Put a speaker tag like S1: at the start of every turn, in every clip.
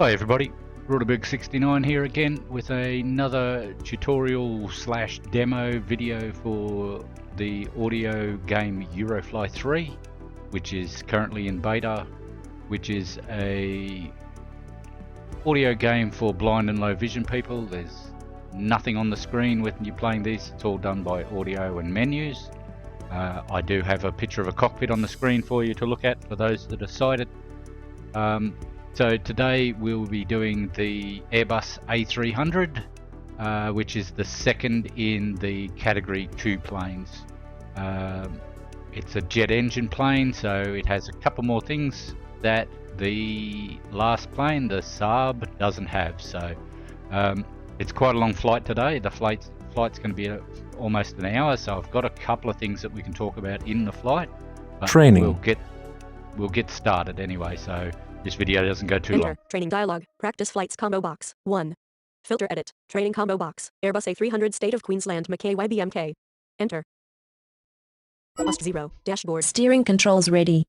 S1: Hi everybody, Ruderberg69 here again with another tutorial slash demo video for the audio game Eurofly 3, which is currently in beta, which is a audio game for blind and low vision people. There's nothing on the screen when you're playing this, it's all done by audio and menus. I do have a picture of a cockpit on the screen for you to look at for those that are sighted. So today we'll be doing the Airbus A300, which is the second in the Category 2 planes. It's a jet engine plane, so it has a couple more things that the last plane, the Saab, doesn't have. So it's quite a long flight today. The flight's going to be almost an hour, so I've got a couple of things that we can talk about in the flight. But
S2: Training.
S1: We'll get started anyway, so this video doesn't go too long.
S3: Training dialog. Practice flights combo box. 1. Filter edit. Training combo box. Airbus A300 State of Queensland Mackay YBMK. Enter. Post 0. Dashboard.
S2: Steering controls ready.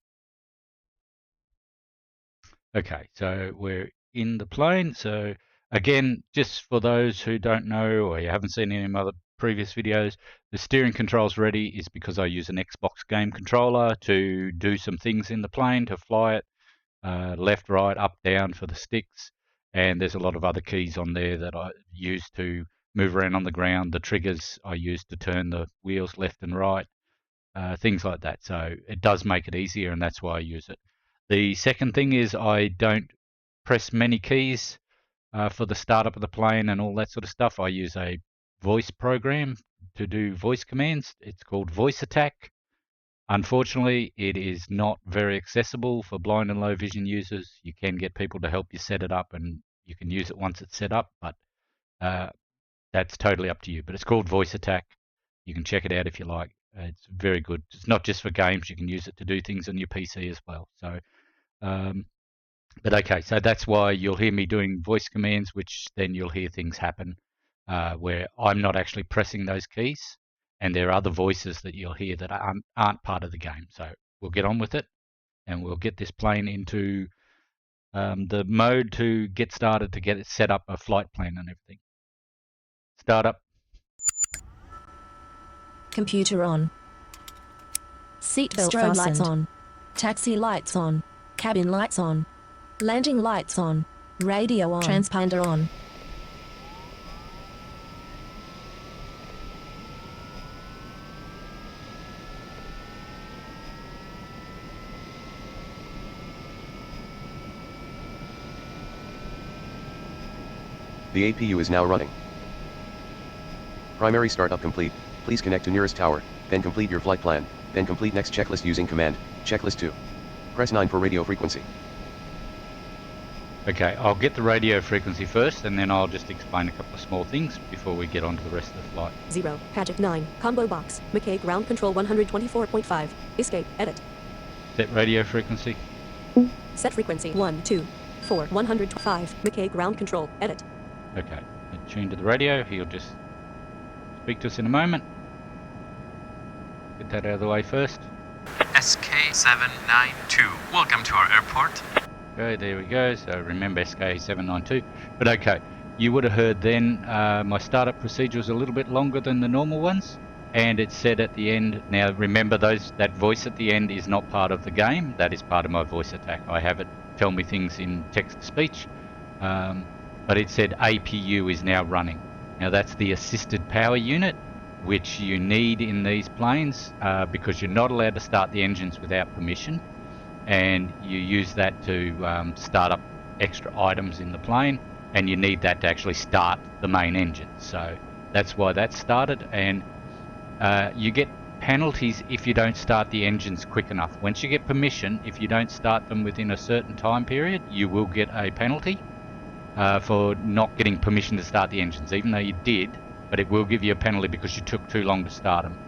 S1: Okay, so we're in the plane. So again, just for those who don't know or you haven't seen any of my other previous videos, the steering controls ready is because I use an Xbox game controller to do some things in the plane, to fly it. Left, right, up, down for the sticks, and there's a lot of other keys on there that I use to move around on the ground. The triggers I use to turn the wheels left and right, things like that. So it does make it easier, and that's why I use it. The second thing is I don't press many keys for the startup of the plane and all that sort of stuff. I use a voice program to do voice commands. It's called Voice Attack. Unfortunately, it is not very accessible for blind and low vision users. You can get people to help you set it up and you can use it once it's set up, but that's totally up to you. But it's called Voice Attack. You can check it out if you like. It's very good. It's not just for games. You can use it to do things on your PC as well. So, but okay, so that's why you'll hear me doing voice commands, which then you'll hear things happen where I'm not actually pressing those keys. And there are other voices that you'll hear that aren't part of the game. So we'll get on with it, and we'll get this plane into the mode to get started, to get it set up, a flight plan and everything. Start up.
S2: Computer on. Seatbelt fastened. Lights on. Taxi lights on. Cabin lights on. Landing lights on. Radio on. Transponder on.
S4: The APU is now running. Primary startup complete. Please connect to nearest tower, then complete your flight plan, then complete next checklist using command, checklist 2. Press 9 for radio frequency.
S1: Okay, I'll get the radio frequency first, and then I'll just explain a couple of small things before we get on to the rest of the flight.
S3: 0. Paddock 9. Combo box. Mackay ground control 124.5. Escape. Edit.
S1: Set radio frequency.
S3: Set frequency 1, 2, 4, 105. Mackay ground control. Edit.
S1: Okay, tune to the radio. He'll just speak to us in a moment. Get that out of the way first.
S5: SK792, welcome to our airport.
S1: Okay, there we go. So remember SK792. But okay, you would have heard then my startup procedure was a little bit longer than the normal ones, and it said at the end. Now remember, that voice at the end is not part of the game. That is part of my voice attack. I have it tell me things in text to speech. But it said APU is now running. Now that's the assisted power unit, which you need in these planes because you're not allowed to start the engines without permission, and you use that to start up extra items in the plane, and you need that to actually start the main engine. So that's why that started, and you get penalties if you don't start the engines quick enough. Once you get permission, if you don't start them within a certain time period, you will get a penalty. For not getting permission to start the engines, even though you did, but it will give you a penalty because you took too long to start them.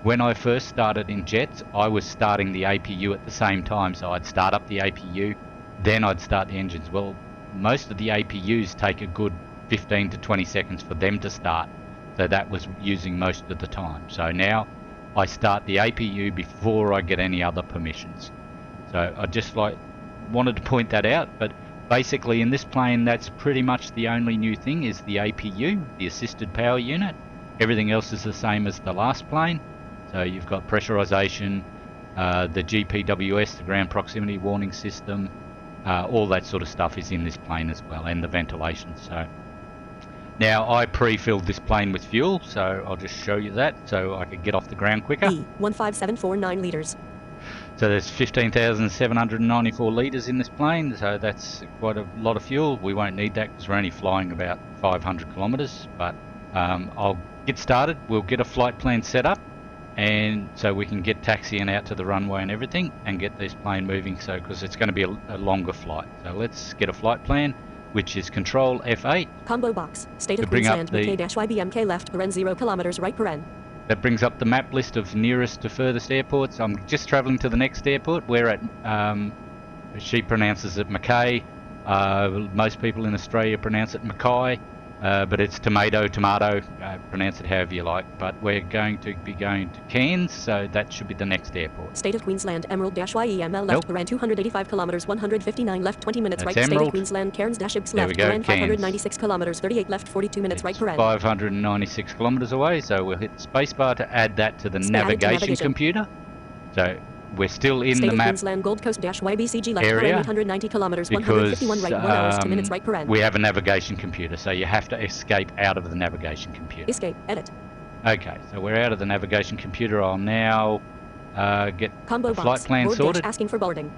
S1: When I first started in jets, I was starting the APU at the same time, so I'd start up the APU, then I'd start the engines. Well, most of the APUs take a good 15 to 20 seconds for them to start, so that was using most of the time. So now I start the APU before I get any other permissions. So I just wanted to point that out, but Basically, in this plane, that's pretty much the only new thing is the APU, the Assisted Power Unit. Everything else is the same as the last plane. So you've got pressurization, the GPWS, the Ground Proximity Warning System, all that sort of stuff is in this plane as well, and the ventilation. So now I pre-filled this plane with fuel, so I'll just show you that so I can get off the ground quicker.
S3: 15749 liters.
S1: So there's 15,794 litres in this plane, so that's quite a lot of fuel. We won't need that because we're only flying about 500 kilometres, but I'll get started. We'll get a flight plan set up, and so we can get taxiing out to the runway and everything and get this plane moving, so because it's going to be a longer flight. So let's get a flight plan, which is Control F8.
S3: Combo box. State of
S1: To bring up
S3: Queensland.
S1: the-
S3: MK-YBMK left. Paren 0 kilometers right. Paren.
S1: That brings up the map list of nearest to furthest airports. I'm just travelling to the next airport. We're at, she pronounces it Mackay. Most people in Australia pronounce it Mackay, but it's tomato, pronounce it however you like. But we're going to be going to Cairns, so that should be the next airport.
S3: State of Queensland. Emerald-YEML left.
S1: Nope.
S3: Paren 285 kilometers 159 left. 20 minutes
S1: That's
S3: right. State
S1: Emerald.
S3: of Queensland. Cairns-Ibs
S1: There we
S3: left.
S1: go,
S3: Paren
S1: Cairns.
S3: 596 kilometers 38 left. 42 minutes right.
S1: It's
S3: Paren.
S1: 596 kilometres away, so we'll hit the spacebar to add that to the
S3: Added to
S1: navigation
S3: navigation.
S1: computer. So we're still in
S3: State
S1: the
S3: of
S1: map
S3: Queensland. Gold Coast-YBCG left.
S1: area
S3: Paren 890 kilometers
S1: because
S3: 151 right. 1 hours 2 minutes right. Paren.
S1: we have a navigation computer, so you have to escape out of the navigation computer.
S3: Escape. Edit.
S1: Okay, so we're out of the navigation computer. I'll now get
S3: Combo
S1: the
S3: box.
S1: flight plan
S3: Board
S1: sorted.
S3: dash asking for boarding.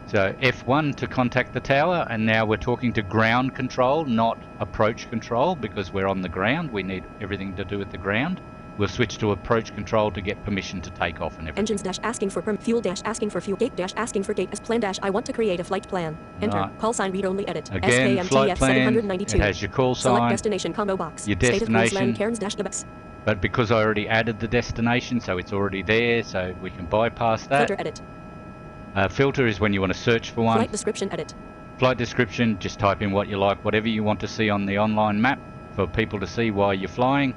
S1: So F1 to contact the tower, and now we're talking to ground control, not approach control, because we're on the ground. We need everything to do with the ground. We'll switch to approach control to get permission to take off and everything.
S3: Engines dash asking for fuel dash asking for fuel gate dash asking for gate as plan dash I want to create a flight plan. Enter.
S1: Right.
S3: Call sign read only edit.
S1: Again, flight plan,
S3: 792.
S1: it has your call
S3: Select
S1: sign,
S3: destination combo box.
S1: your
S3: State of
S1: destination.
S3: Queensland Cairns dash Ibs.
S1: but because I already added the destination, so it's already there, so we can bypass that.
S3: Filter edit.
S1: Filter is when you want to search for one.
S3: Flight description edit.
S1: Flight description, just type in what you like, whatever you want to see on the online map for people to see while you're flying.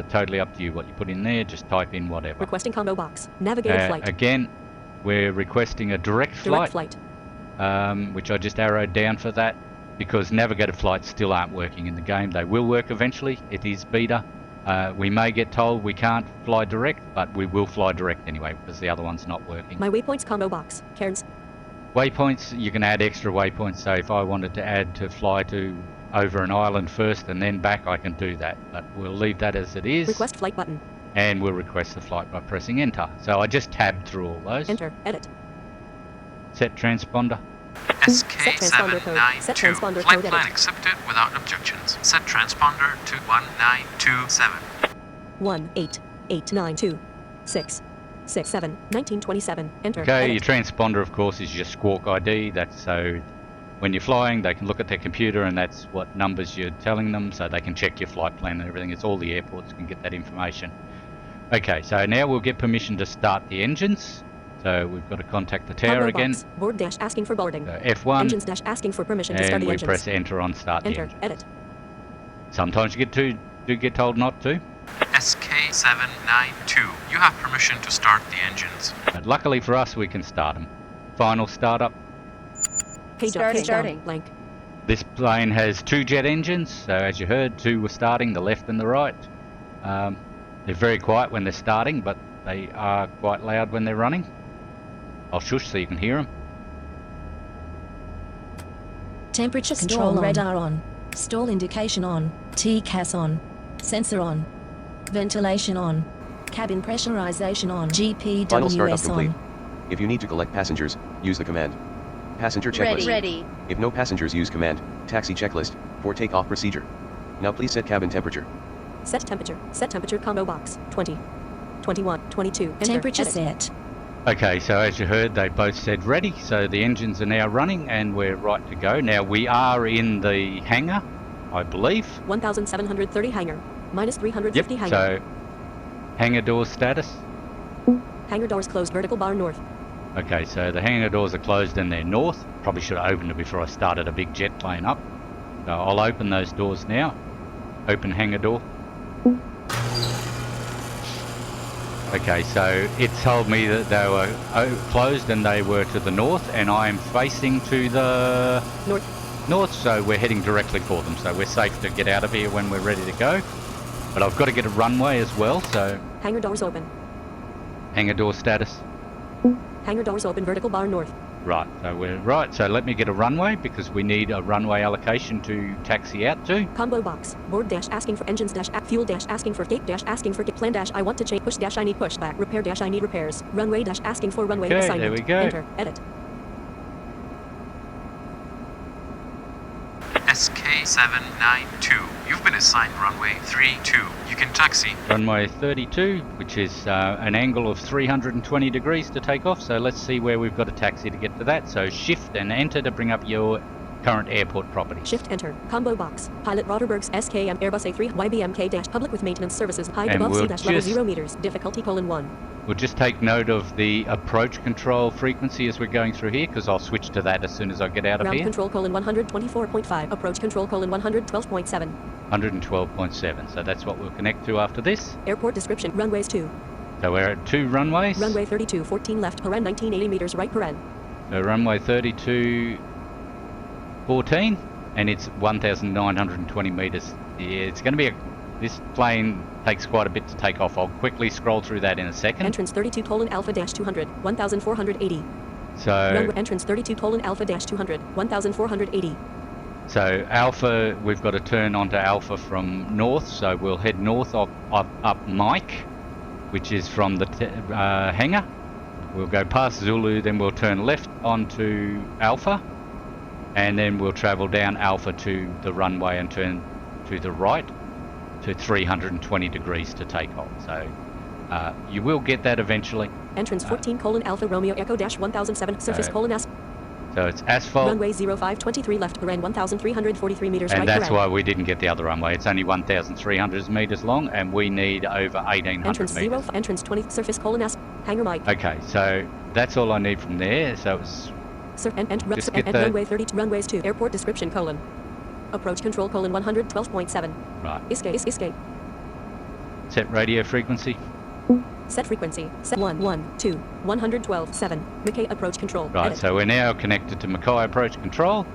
S1: Totally up to you what you put in there, just type in whatever.
S3: Requesting combo box. Navigated flight.
S1: Again, we're requesting a direct
S3: Direct
S1: flight,
S3: flight.
S1: which I just arrowed down for that because navigated flights still aren't working in the game. They will work eventually. It is beta. We may get told we can't fly direct, but we will fly direct anyway because the other one's not working.
S3: My waypoints combo box. Cairns.
S1: Waypoints, you can add extra waypoints. So if I wanted to add to fly to over an island first and then back, I can do that. But we'll leave that as it is.
S3: Request flight button.
S1: And we'll request the flight by pressing enter. So I just tabbed through all those.
S3: Enter. Edit.
S1: Set transponder.
S3: transponder code. Set
S5: SK792.
S3: transponder
S5: Flight
S3: code
S5: plan
S3: edit.
S5: accepted without objections. Set transponder to 1927.
S3: 188926667 1927. Enter.
S1: Okay,
S3: Edit.
S1: your transponder, of course, is your squawk ID. That's so when you're flying, they can look at their computer and that's what numbers you're telling them, so they can check your flight plan and everything. It's all the airports can get that information. Okay, so now we'll get permission to start the engines. So we've got to contact the tower
S3: Combo
S1: again.
S3: box. Board dash asking for boarding.
S1: So F1,
S3: Engines dash asking for permission to start
S1: and
S3: the
S1: we
S3: engines.
S1: press enter on start the
S3: Enter.
S1: engine.
S3: Edit.
S1: Sometimes you do get told not to,
S5: SK792. You have permission to start the engines.
S1: but luckily for us, we can start them. Final startup.
S3: Page up. Page
S2: Starting.
S3: down. Blank.
S1: This plane has 2 jet engines, so as you heard, 2 were starting, the left and the right. They're very quiet when they're starting, but they are quite loud when they're running. I'll shush so you can hear them.
S2: Temperature control radar on. Stall indication on. TCAS on. Sensor on. Ventilation on. Cabin pressurization on.
S4: Final startup
S2: GPWS
S4: complete.
S2: on.
S4: If you need to collect passengers, use the command. Passenger checklist.
S2: Ready.
S4: If no passengers, use command. Taxi checklist. For takeoff procedure. Now please set cabin temperature.
S3: Set temperature. Set temperature combo box. 20. 21. 22. Enter.
S2: Temperature
S3: Edit.
S2: set.
S1: Okay, so as you heard, they both said ready, so the engines are now running and we're right to go. Now we are in the hangar, I believe.
S3: 1730 hangar. Minus 350 hangar.
S1: So hangar door status.
S3: Hangar doors closed. Vertical bar north.
S1: Okay, so the hangar doors are closed and they're north. Probably should have opened it before I started a big jet plane up. So I'll open those doors now. Open hangar door. Okay, so it told me that they were closed and they were to the north, and I am facing to the
S3: North.
S1: north, so we're heading directly for them. So we're safe to get out of here when we're ready to go. But I've got to get a runway as well, so...
S3: Hangar doors open.
S1: Hangar door status.
S3: Hangar doors open, vertical bar north.
S1: Right, so we're right. So let me get a runway because we need a runway allocation to taxi out to.
S3: Combo box. Board dash asking for engines dash fuel dash asking for gate dash asking for plan dash I want to change push dash I need pushback repair dash I need repairs runway dash asking for runway
S1: Okay,
S3: assignment.
S1: there we go.
S3: Enter. Edit.
S5: SK792. You've been assigned runway 32. You can taxi.
S1: Runway 32, which is an angle of 320 degrees to take off. So let's see where we've got a taxi to get to that. So shift and enter to bring up your current airport property.
S3: Shift enter. Combo box. Pilot Roderberg's SKM Airbus A300 YBMK dash public with maintenance services. Height
S1: And
S3: above
S1: we'll
S3: sea dash level
S1: just-
S3: 0 meters. Difficulty :1.
S1: We'll just take note of the approach control frequency as we're going through here, because I'll switch to that as soon as I get out of
S3: Ground
S1: here.
S3: control: 124.5. Approach control: 112.7.
S1: 112.7. So that's what we'll connect to after this.
S3: Airport description. Runways 2.
S1: So we're at 2 runways.
S3: Runway 32. 14 left. Paren 1980 meters right. Paren.
S1: So runway 32, 14, and it's 1,920 meters. Yeah, it's going to be this plane takes quite a bit to take off. I'll quickly scroll through that in a second.
S3: Entrance 32 Alpha 200. 1,480.
S1: So
S3: Runway entrance 32 Alpha 200. 1,480.
S1: So Alpha, we've got to turn onto Alpha from north, so we'll head north up Mike, which is from the hangar. We'll go past Zulu, then we'll turn left onto Alpha, and then we'll travel down Alpha to the runway and turn to the right to 320 degrees to take off. So you will get that eventually.
S3: Entrance 14 Alpha Romeo Echo 1007. Surface S.
S1: So it's asphalt.
S3: Runway 0523 left. Paren 1,343 meters
S1: And
S3: right.
S1: that's
S3: Paren.
S1: why we didn't get the other runway. It's only 1,300 meters long, and we need over 1,800
S3: Entrance
S1: meters.
S3: 0. Entrance 20. Surface S. Hangar Mike.
S1: Okay, so that's all I need from there. So it's Just get the-
S3: runway 32. Runways 2. Airport description : approach control: 112.7.
S1: right.
S3: Escape.
S1: Set radio frequency.
S3: Set frequency. Set 112.7. Mackay approach control.
S1: Right,
S3: Edit.
S1: so we're now connected to Mackay approach control.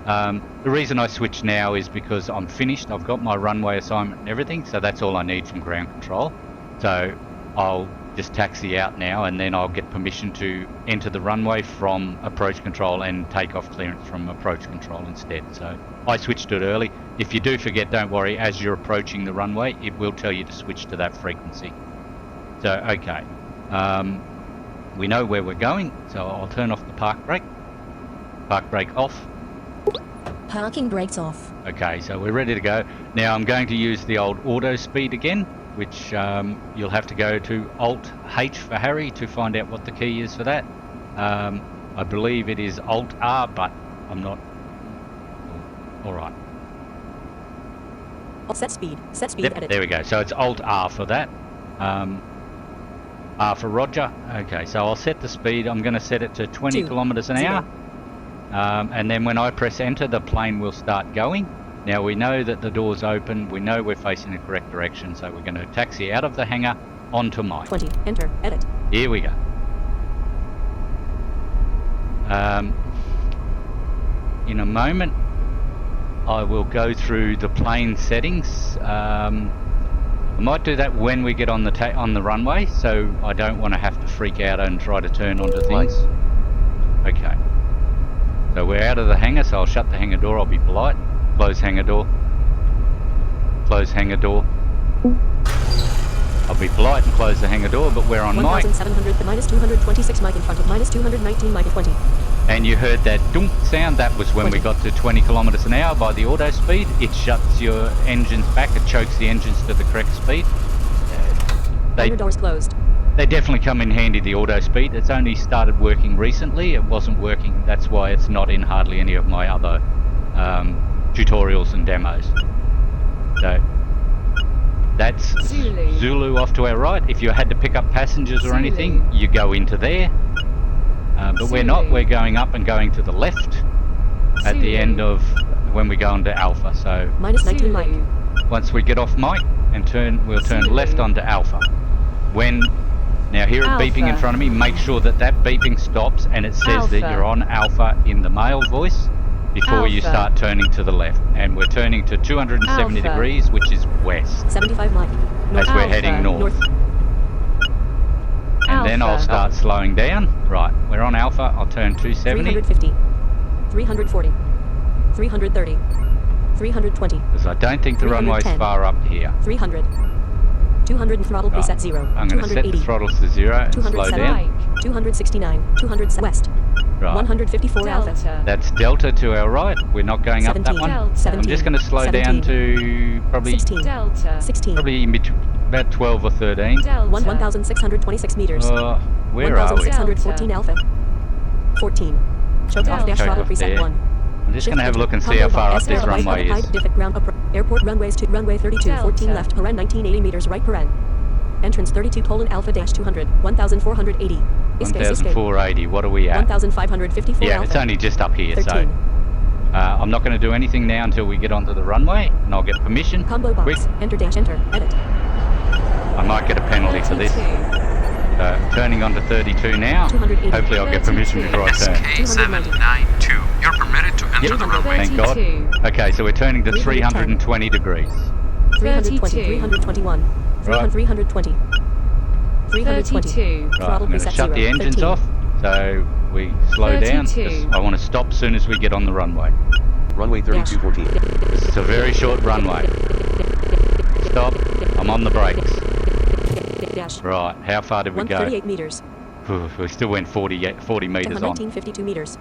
S1: The reason I switched now is because I'm finished. I've got my runway assignment and everything, so that's all I need from ground control. So I'll just taxi out now, and then I'll get permission to enter the runway from approach control and take off clearance from approach control instead. So I switched it early. If you do forget, don't worry. As you're approaching the runway, it will tell you to switch to that frequency. So, okay. We know where we're going, so I'll turn off the park brake. Park brake off.
S2: Parking brakes off.
S1: Okay, so we're ready to go. Now I'm going to use the old auto speed again, which you'll have to go to Alt-H for Harry to find out what the key is for that. I believe it is Alt-R, but I'm not... Alright.
S3: Set speed. Set speed.
S1: Yep,
S3: Edit.
S1: there we go. So it's Alt-R for that. R for Roger. Okay, so I'll set the speed. I'm going to set it to 20 kilometers an hour. And then when I press enter, the plane will start going. Now we know that the door's open. We know we're facing the correct direction. So we're going to taxi out of the hangar onto Mike.
S3: 20. Enter. Edit.
S1: Here we go. In a moment, I will go through the plane settings. I might do that when we get on the runway, so I don't want to have to freak out and try to turn onto things. Okay. So we're out of the hangar, so I'll shut the hangar door. I'll be polite. Close hangar door. Close hangar door. I'll be polite and close the hangar door, but we're on Mike.
S3: 1,700. The -226 Mike in front of -219 Mike at 20.
S1: And you heard that dunk sound. That was when we got to 20 kilometers an hour by the auto speed. It shuts your engines back. It chokes the engines to the correct speed.
S3: Hangar doors closed.
S1: They definitely come in handy, the auto speed. It's only started working recently. It wasn't working. That's why it's not in hardly any of my other tutorials and demos. So that's Zulu off to our right. If you had to pick up passengers or anything, you go into there. But we're not. We're going up and going to the left at the end of when we go into Alpha. So
S3: -19 Mike.
S1: once we get off Mike and we'll turn left onto Alpha. Now hear it beeping in front of me, make sure that beeping stops and it says that you're on Alpha in the male voice. before you
S6: Alpha.
S1: start turning to the left. And we're turning to 270
S6: Alpha.
S1: degrees, which is west,
S3: 75 Mike.
S1: as
S3: North.
S1: we're heading north.
S3: North.
S1: And then I'll
S6: Alpha.
S1: start slowing down. Right, we're on Alpha. I'll turn 270
S3: 350. 340. 330. 320.
S1: because I don't think the runway's
S3: 310.
S1: far up here.
S3: 300. 200 and throttle
S1: Right.
S3: preset 0.
S1: I'm going to set the
S3: 280.
S1: throttles to 0 and slow
S3: 207.
S1: down.
S6: Right.
S3: 269. 200 west.
S1: Right,
S3: 154 Alpha.
S6: Delta.
S1: that's Delta to our right. We're not going up that
S3: 17.
S1: one.
S6: Delta.
S1: I'm
S3: 17.
S1: just going to slow down
S3: 17.
S1: to probably
S3: 16.
S6: Delta.
S3: 16.
S1: probably in between about 12 or 13.
S6: Delta.
S3: 1,626 meters.
S1: Where are we?
S3: 1,614 Alpha. 14. Choke off dash
S6: Delta.
S3: throttle
S1: Choke off
S3: preset
S1: there.
S3: 1.
S1: I'm just
S3: Shift
S1: going to have a look and see
S3: combo
S1: how far up
S3: box.
S1: this
S3: SL right
S1: runway
S3: high
S1: is.
S3: divot ground up. Airport runways to runway 32.
S6: Delta.
S3: 14 left. Paren 1980 meters right. Paren. Entrance 32 Alpha dash 200. 1,480. Escape.
S1: 1,480. What are we at?
S3: 1,554
S1: Yeah,
S3: Alpha.
S1: it's only just up here,
S3: 13.
S1: so I'm not going to do anything now until we get onto the runway, and I'll get permission.
S3: Combo box.
S1: Quick.
S3: Enter dash enter. Edit.
S1: I might get a penalty for this.
S6: 32.
S1: Turning on to 32 now.
S3: 280.
S1: Hopefully I'll get permission before I turn.
S5: SK792. You're permitted to enter
S1: Yep.
S5: the runway.
S1: Thank God.
S6: 32.
S1: Okay, so we're turning to
S3: 310.
S1: 320 degrees.
S3: 320.
S6: 32.
S3: 321.
S1: Right.
S3: 320. 320.
S6: 32.
S1: Right,
S3: Throttle
S1: I'm going to
S3: preset
S1: shut
S3: 0.
S1: the engines
S3: 13.
S1: off, so we slow down.
S6: 32.
S1: I want to stop as soon as we get on the runway.
S4: Runway 3214.
S1: This is a very short runway. Stop. I'm on the brakes.
S3: Dash.
S1: Right, how far did we go?
S3: 138 meters.
S1: We still went 40 meters on.
S3: 1952 meters.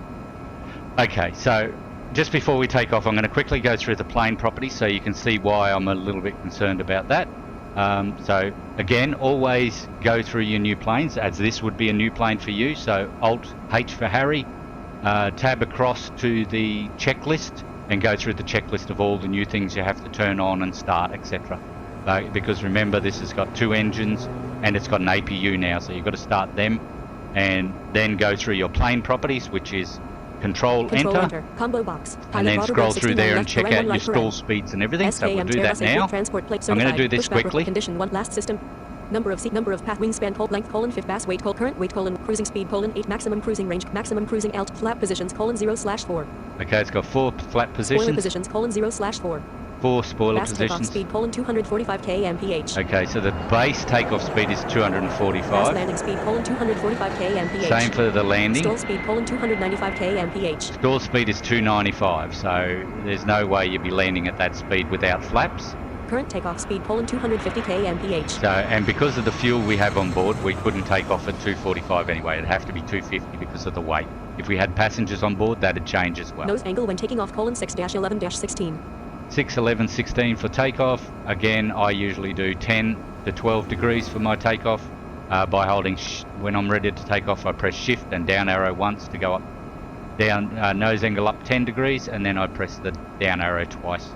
S1: Okay, so just before we take off, I'm going to quickly go through the plane properties so you can see why I'm a little bit concerned about that. So again, always go through your new planes, as this would be a new plane for you. So Alt H for Harry, tab across to the checklist and go through the checklist of all the new things you have to turn on and start, etc. Because remember, this has got 2 engines and it's got an APU now, so you've got to start them and then go through your plane properties, which is Control Enter,
S3: Combo box.
S1: and then scroll through there and check out your stall speeds and everything. So we'll do that now. I'm going to do this quickly.
S3: Condition 1 last system. Number of seat, number of path, wingspan, length, fifth bass, weight, current weight, cruising speed, 8, maximum cruising range, maximum cruising alt, flap positions, 0/4.
S1: Okay, it's got 4 flat
S3: Spoiler
S1: positions,
S3: positions, 0/4.
S1: 4 spoiler
S3: Fast takeoff
S1: positions.
S3: speed, 245 kmph.
S1: Okay, so the base takeoff speed is
S3: Fast
S1: 245.
S3: landing speed, 245 kmph.
S1: Same for the landing.
S3: Stall speed, 295 kmph.
S1: Stall speed is 295, so there's no way you'd be landing at that speed without flaps.
S3: Current takeoff speed, 250 kmph.
S1: So, and because of the fuel we have on board, we couldn't take off at 245 anyway. It'd have to be 250 because of the weight. If we had passengers on board, that'd change as well.
S3: Nose angle when taking off, 6-11-16.
S1: 6, 11, 16 for takeoff. Again, I usually do 10 to 12 degrees for my takeoff. By holding, when I'm ready to take off, I press shift and down arrow once to go up, down, nose angle up 10 degrees, and then I press the down arrow twice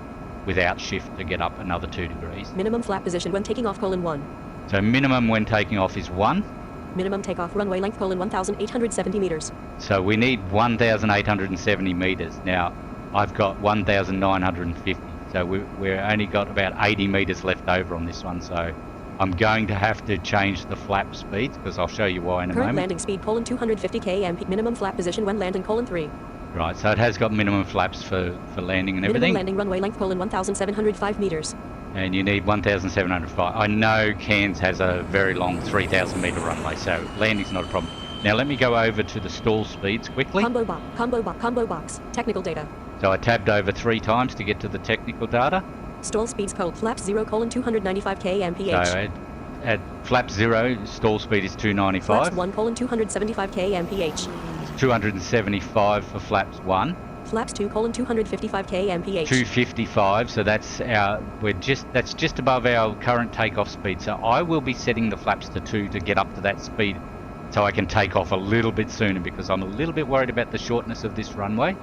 S1: without shift to get up another 2 degrees.
S3: Minimum flap position when taking off, 1.
S1: So minimum when taking off is 1.
S3: Minimum takeoff runway length, 1,870 meters.
S1: So we need 1,870 meters. Now, I've got 1,950. So we're only got about 80 meters left over on this one. So I'm going to have to change the flap speeds because I'll show you why in a
S3: Current
S1: moment.
S3: landing speed, 250 km. Minimum flap position when landing, 3.
S1: Right, so it has got minimum flaps for landing and
S3: Minimum
S1: everything.
S3: landing runway length, 1,705 meters.
S1: And you need 1,705. I know Cairns has a very long 3,000 meter runway, so landing's not a problem. Now let me go over to the stall speeds quickly.
S3: Combo box. Technical data.
S1: So I tabbed over 3 times to get to the technical data.
S3: Stall speeds code flaps 0, 295 kmph.
S1: So at flap 0, stall speed is 295.
S3: Flaps 1, 275 kmph.
S1: 275 for flaps 1.
S3: Flaps 2, 255 kmph.
S1: 255, so that's that's just above our current takeoff speed. So I will be setting the flaps to 2 to get up to that speed so I can take off a little bit sooner because I'm a little bit worried about the shortness of this runway.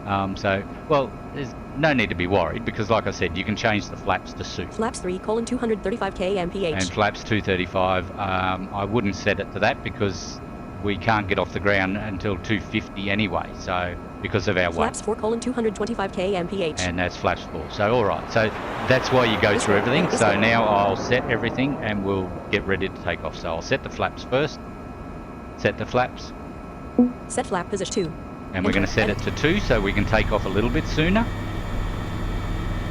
S1: Well, there's no need to be worried because like I said, you can change the flaps to suit.
S3: Flaps 3, 235 kmph.
S1: And flaps 235, I wouldn't set it to that because we can't get off the ground until 250 anyway, so because of our weight.
S3: Flaps 4, 225 kmph.
S1: And that's flaps 4. So alright, so that's why you go through everything. So now I'll set everything and we'll get ready to take off. So I'll set the flaps first. Set the flaps.
S3: Set flap position 2.
S1: And we're going to set it to 2 so we can take off a little bit sooner.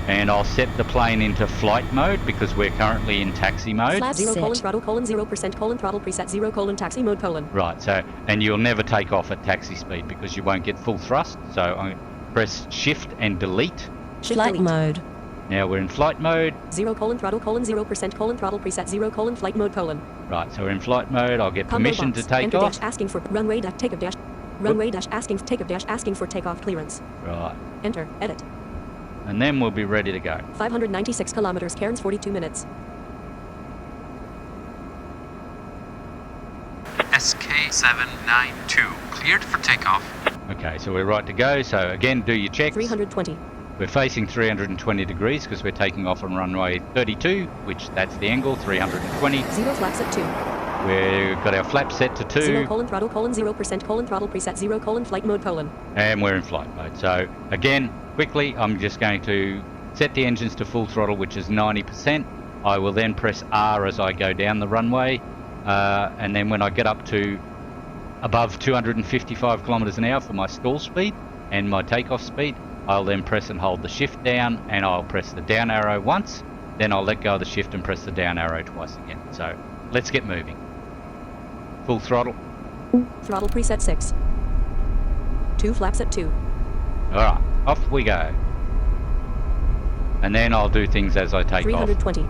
S1: And I'll set the plane into flight mode because we're currently in taxi mode.
S2: Flaps
S3: 0
S2: set.
S3: throttle 0% throttle preset 0 taxi mode .
S1: Right, so, and you'll never take off at taxi speed because you won't get full thrust. So I press shift and delete.
S3: Shift
S2: Flight
S3: delete.
S2: mode.
S1: Now we're in flight mode.
S3: 0 throttle 0% throttle preset 0 flight mode .
S1: Right, so we're in flight mode. I'll get
S3: Combo
S1: permission
S3: box.
S1: to take
S3: Enter
S1: off.
S3: dash asking for runway dash takeoff dash. Runway dash asking takeoff dash asking for takeoff clearance.
S1: Right,
S3: Enter. Edit.
S1: and then we'll be ready to go.
S3: 596 kilometers. Cairns 42 minutes.
S5: SK792 cleared for takeoff.
S1: Okay, so we're right to go. So again, do your checks.
S3: 320.
S1: We're facing 320 degrees because we're taking off on runway 32, which that's the angle, 320.
S3: 0 flaps at 2.
S1: We've got our flap set to 2.
S3: 0 throttle 0% throttle preset 0 flight mode .
S1: And we're in flight mode. So again, quickly, I'm just going to set the engines to full throttle, which is 90%. I will then press R as I go down the runway. And then when I get up to above 255 kilometers an hour for my stall speed and my takeoff speed, I'll then press and hold the shift down, and I'll press the down arrow once, then I'll let go of the shift and press the down arrow twice again. So let's get moving. Full throttle.
S3: Throttle preset 6. 2 flaps at 2.
S1: Alright, off we go. And then I'll do things as I take off.
S3: 320.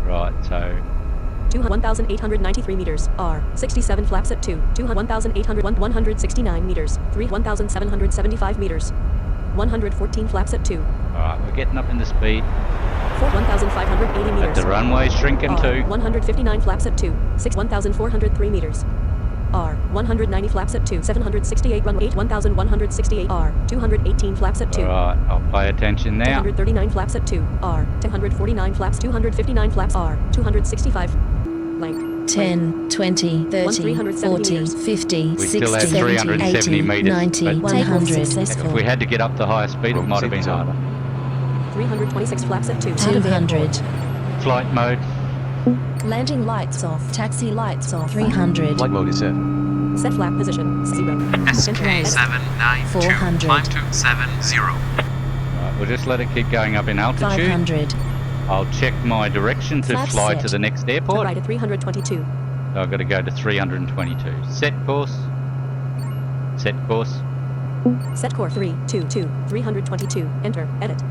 S1: Right, so
S3: 1,893 meters. R. 67 flaps at 2. 1,869 meters. 1,775 meters. 114 flaps at 2.
S1: alright, we're getting up in the speed.
S3: 1,580
S1: But
S3: meters.
S1: the runway's shrinking
S3: R.
S1: too.
S3: 159 flaps at 2. 1,403 meters. R. 190 flaps at 2. 768 runway 8. 1,168 R. 218 flaps at 2.
S1: Alright, I'll pay attention now.
S3: 239 flaps at 2. R. 249 flaps. 259 flaps. R. 265. Blank.
S2: 10, 20, 30,
S3: 370
S2: 40,
S3: meters.
S2: 50,
S1: We
S2: 60,
S1: still have
S2: 70,
S1: 370
S2: 80,
S1: meters,
S2: 90,
S1: but-
S2: 100.
S1: If we had to get up to higher speed, it
S4: Road
S1: might have been
S4: safety zone.
S1: harder.
S3: 326 flaps at 2.
S2: 200.
S1: Flight mode.
S2: Landing lights off. Taxi lights off. 300.
S4: Flight mode is set.
S3: Set flap position 0.
S5: SK792
S2: 400.
S5: climb to 70.
S1: Right, we'll just let it keep going up in altitude.
S2: 500.
S1: I'll check my direction to
S2: Flaps
S1: fly
S2: set.
S1: to the next
S3: Turn
S1: airport.
S3: right at 322.
S1: So I've got to go to 322. Set course. Set course.
S3: Set core 322. 322. Enter. Edit.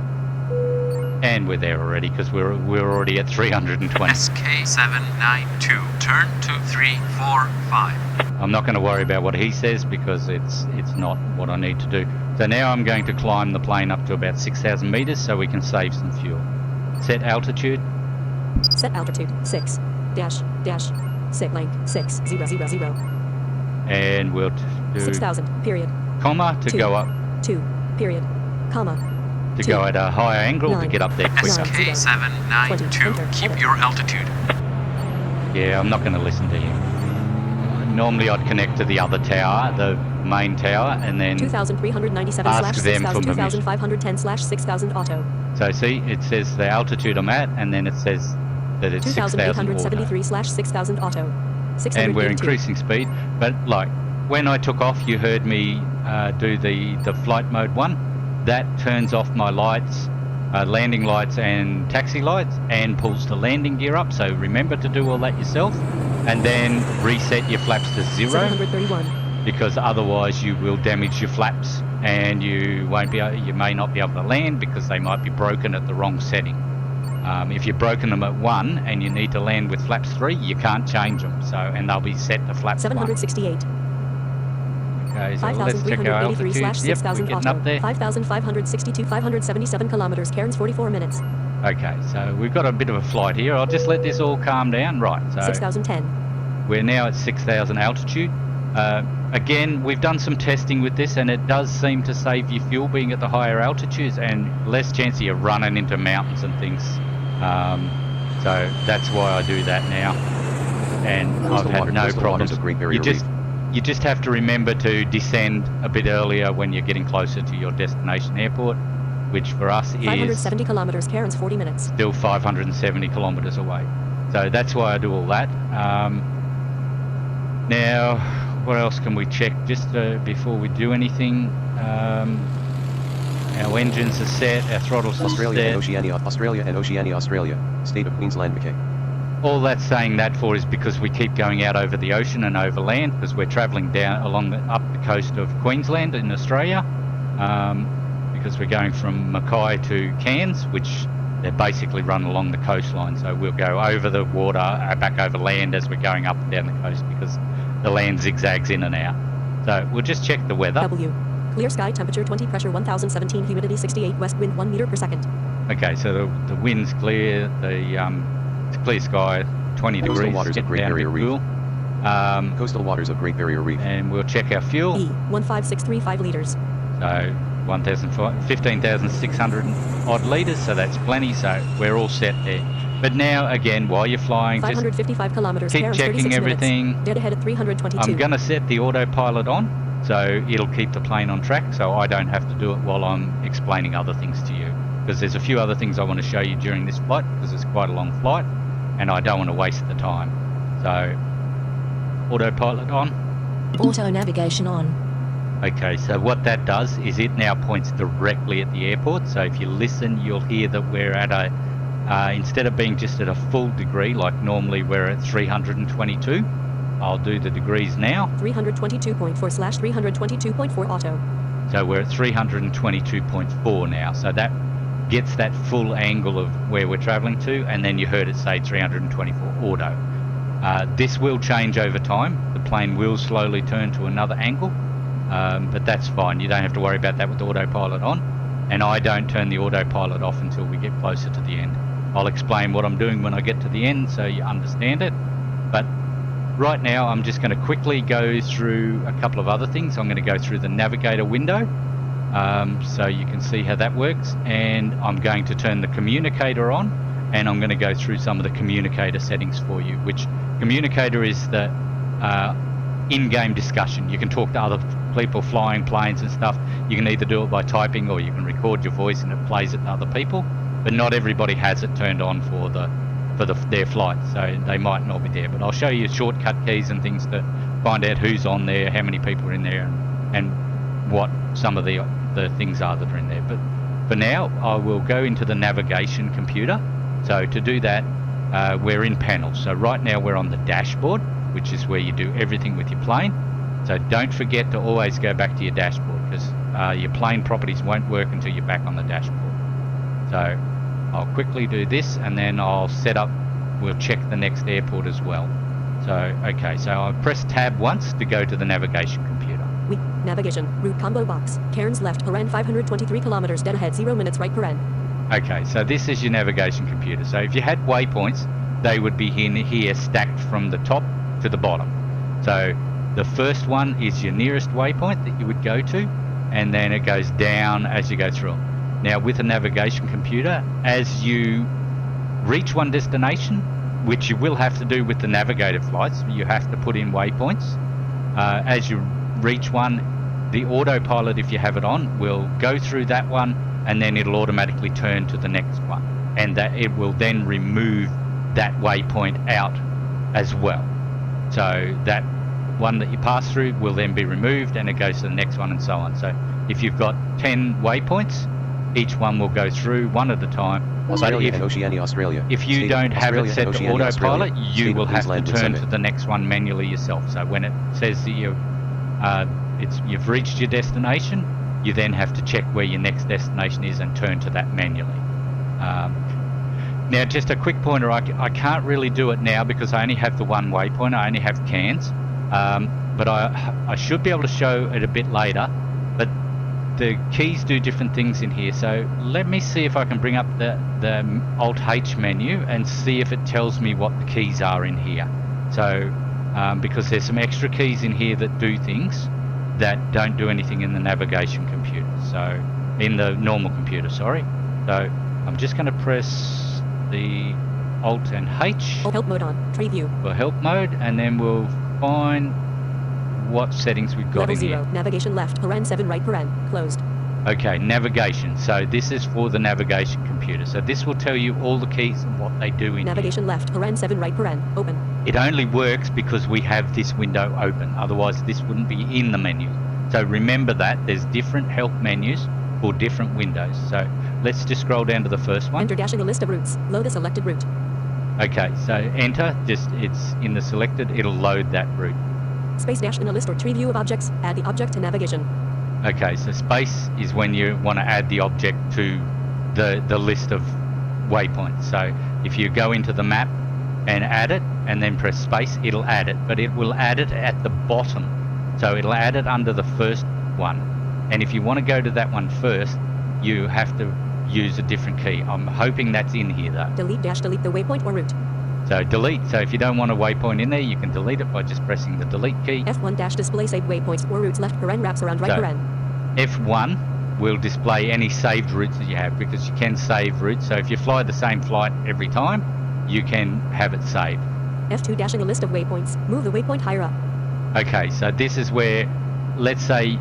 S1: And we're there already because we're already at 320.
S5: SK792 turn to 345.
S1: I'm not going to worry about what he says because it's not what I need to do. So now I'm going to climb the plane up to about 6,000 meters so we can save some fuel. Set altitude.
S3: Set altitude 6. Dash. 6. Length 6. 0.
S1: And we'll do
S3: 6,000. Period.
S1: comma to
S3: 2.
S1: go up,
S3: 2. Period. Comma.
S1: to
S3: 2.
S1: go at a higher angle to
S3: 9.
S1: get up there quicker.
S5: SK792 keep your altitude.
S1: Yeah, I'm not going to listen to him. Normally I'd connect to the other tower, the main tower, and then
S3: 2,397
S1: ask
S3: slash
S1: them for
S3: 6,000
S1: permission.
S3: 2,510 slash 6,000 auto.
S1: So see, it says the altitude I'm at, and then it says that it's 6,000 auto.
S3: 2,873 slash 6,000 auto. 682.
S1: And we're increasing speed. But like when I took off, you heard me do the flight mode 1. That turns off my lights, landing lights and taxi lights, and pulls the landing gear up. So remember to do all that yourself, and then reset your flaps to 0,
S3: 731.
S1: because otherwise you will damage your flaps, and you may not be able to land because they might be broken at the wrong setting. If you've broken them at 1 and you need to land with flaps 3, you can't change them. So, and they'll be set to flaps 1.
S3: 768.
S1: Okay, so let's check our
S3: 5,383 slash
S1: altitude. Yep, we're
S3: 6,000
S1: getting
S3: auto.
S1: up there.
S3: 5,562. 577 kilometers. Cairns 44 minutes.
S1: Okay, so we've got a bit of a flight here. I'll just let this all calm down. Right, so
S3: 6,010.
S1: we're now at 6,000 altitude. Again, we've done some testing with this, and it does seem to save you fuel being at the higher altitudes and less chance of you running into mountains and things. So that's why I do that now, and
S4: Coastal
S1: I've
S4: water-
S1: had no
S4: coastal waters
S1: problems.
S4: of Great Barrier
S1: You just have to remember to descend a bit earlier when you're getting closer to your destination airport, which for us is
S3: 570 kilometers. Cairns 40 minutes.
S1: still 570 kilometres away. So that's why I do all that. Now, what else can we check just before we do anything? Our engines are set, our throttles are
S4: Australia
S1: set.
S4: and Oceania, Australia and Oceania, Australia. State of Queensland, Mackay.
S1: All that's saying that for is because we keep going out over the ocean and over land, because we're travelling down along up the coast of Queensland in Australia, because we're going from Mackay to Cairns, which they basically run along the coastline. So we'll go over the water, back over land as we're going up and down the coast, because the land zigzags in and out. So we'll just check the weather.
S3: W. Clear sky, temperature 20, pressure 1017, humidity 68, west wind 1 meter per second.
S1: Okay, so the wind's clear, it's clear sky, 20
S4: Coastal
S1: degrees,
S4: waters of
S1: getting
S4: Great
S1: down a
S4: Barrier
S1: bit
S4: Reef.
S1: cool.
S4: Coastal waters of Great Barrier Reef.
S1: And we'll check our fuel.
S3: E. 15635 liters.
S1: So 15,600 odd litres, so that's plenty, so we're all set there. But now, again, while you're flying, just
S3: 555 kilometers.
S1: keep
S3: Cairns,
S1: checking
S3: 36
S1: everything.
S3: minutes. Dead ahead at 322.
S1: I'm going to set the autopilot on, so it'll keep the plane on track, so I don't have to do it while I'm explaining other things to you. Because there's a few other things I want to show you during this flight, because it's quite a long flight, and I don't want to waste the time. So, autopilot on.
S2: Auto navigation on.
S1: Okay, so what that does is it now points directly at the airport. So if you listen, you'll hear that we're at instead of being just at a full degree, like normally we're at 322, I'll do the degrees now.
S3: 322.4/322.4 auto.
S1: So we're at 322.4 now. So that gets that full angle of where we're traveling to, and then you heard it say 324 auto. This will change over time. The plane will slowly turn to another angle. But that's fine, you don't have to worry about that with the autopilot on, and I don't turn the autopilot off until we get closer to the end. I'll explain what I'm doing when I get to the end so you understand it, but right now I'm just going to quickly go through a couple of other things. I'm going to go through the navigator window so you can see how that works, and I'm going to turn the communicator on, and I'm going to go through some of the communicator settings for you, which communicator is the in-game discussion. You can talk to other people flying planes and stuff. You can either do it by typing, or you can record your voice and it plays it to other people, but not everybody has it turned on for their flight, so they might not be there. But I'll show you shortcut keys and things to find out who's on there, how many people are in there, and what some of the things are that are in there. But for now I will go into the navigation computer. So to do that, we're in panels. So right now we're on the dashboard, which is where you do everything with your plane. So don't forget to always go back to your dashboard, because your plane properties won't work until you're back on the dashboard. So I'll quickly do this, and then I'll set up, we'll check the next airport as well. So, okay, so I'll press tab once to go to the navigation computer.
S3: Navigation, route combo box, Cairns left, Paran 523 kilometers, dead ahead 0 minutes right Paran.
S1: Okay, so this is your navigation computer. So if you had waypoints, they would be in here stacked from the top to the bottom. So the first one is your nearest waypoint that you would go to, and then it goes down as you go through. Now with a navigation computer, as you reach one destination, which you will have to do with the navigator flights, you have to put in waypoints. As you reach one, the autopilot, if you have it on, will go through that one, and then it'll automatically turn to the next one, and that it will then remove that waypoint out as well. So that one that you pass through will then be removed, and it goes to the next one, and so on. So if you've got 10 waypoints, each one will go through one at a time.
S4: Australia and Oceania, Australia.
S1: If you
S4: State
S1: don't have it set to
S4: Oceania,
S1: autopilot,
S4: Australia.
S1: you
S4: State
S1: will
S4: of
S1: have to
S4: Queensland,
S1: turn
S4: Summit.
S1: to the next one manually yourself. So when it says that you've reached your destination, you then have to check where your next destination is and turn to that manually. Now, just a quick pointer, I can't really do it now because I only have the one waypoint. I only have Cairns, but I should be able to show it a bit later. But the keys do different things in here, so let me see if I can bring up the Alt-H menu and see if it tells me what the keys are in here. So because there's some extra keys in here that do things that don't do anything in the navigation computer, so in the normal computer, sorry. So I'm just going to press the Alt and H
S3: Help mode on, tree view.
S1: for help mode, and then we'll find what settings we've got
S3: Level
S1: in
S3: 0,
S1: here.
S3: navigation left, Paran 7 right Paran, closed.
S1: Okay, navigation. So this is for the navigation computer. So this will tell you all the keys and what they do in
S3: Navigation left, Paran 7 right Paran, open.
S1: here. It only works because we have this window open. Otherwise, this wouldn't be in the menu. So remember that there's different help menus for different windows. So let's just scroll down to the first one.
S3: Enter dash in the list of routes. Load the selected route.
S1: Okay, so enter, just it's in the selected, it'll load that route.
S3: Space dash in a list or tree view of objects. Add the object to navigation.
S1: Okay, so space is when you want to add the object to the list of waypoints. So if you go into the map and add it and then press space, it'll add it, but it will add it at the bottom. So it'll add it under the first one. And if you want to go to that one first, you have to use a different key. I'm hoping that's in here though.
S3: Delete dash delete the waypoint or route.
S1: So delete. So if you don't want a waypoint in there, you can delete it by just pressing the delete key.
S3: F1 dash display saved waypoints or routes left paren wraps around right
S1: So,
S3: paren.
S1: F1 will display any saved routes that you have, because you can save routes. So if you fly the same flight every time, you can have it saved.
S3: F2 dash in the list of waypoints. Move the waypoint higher up.
S1: Okay, so this is where, let's say,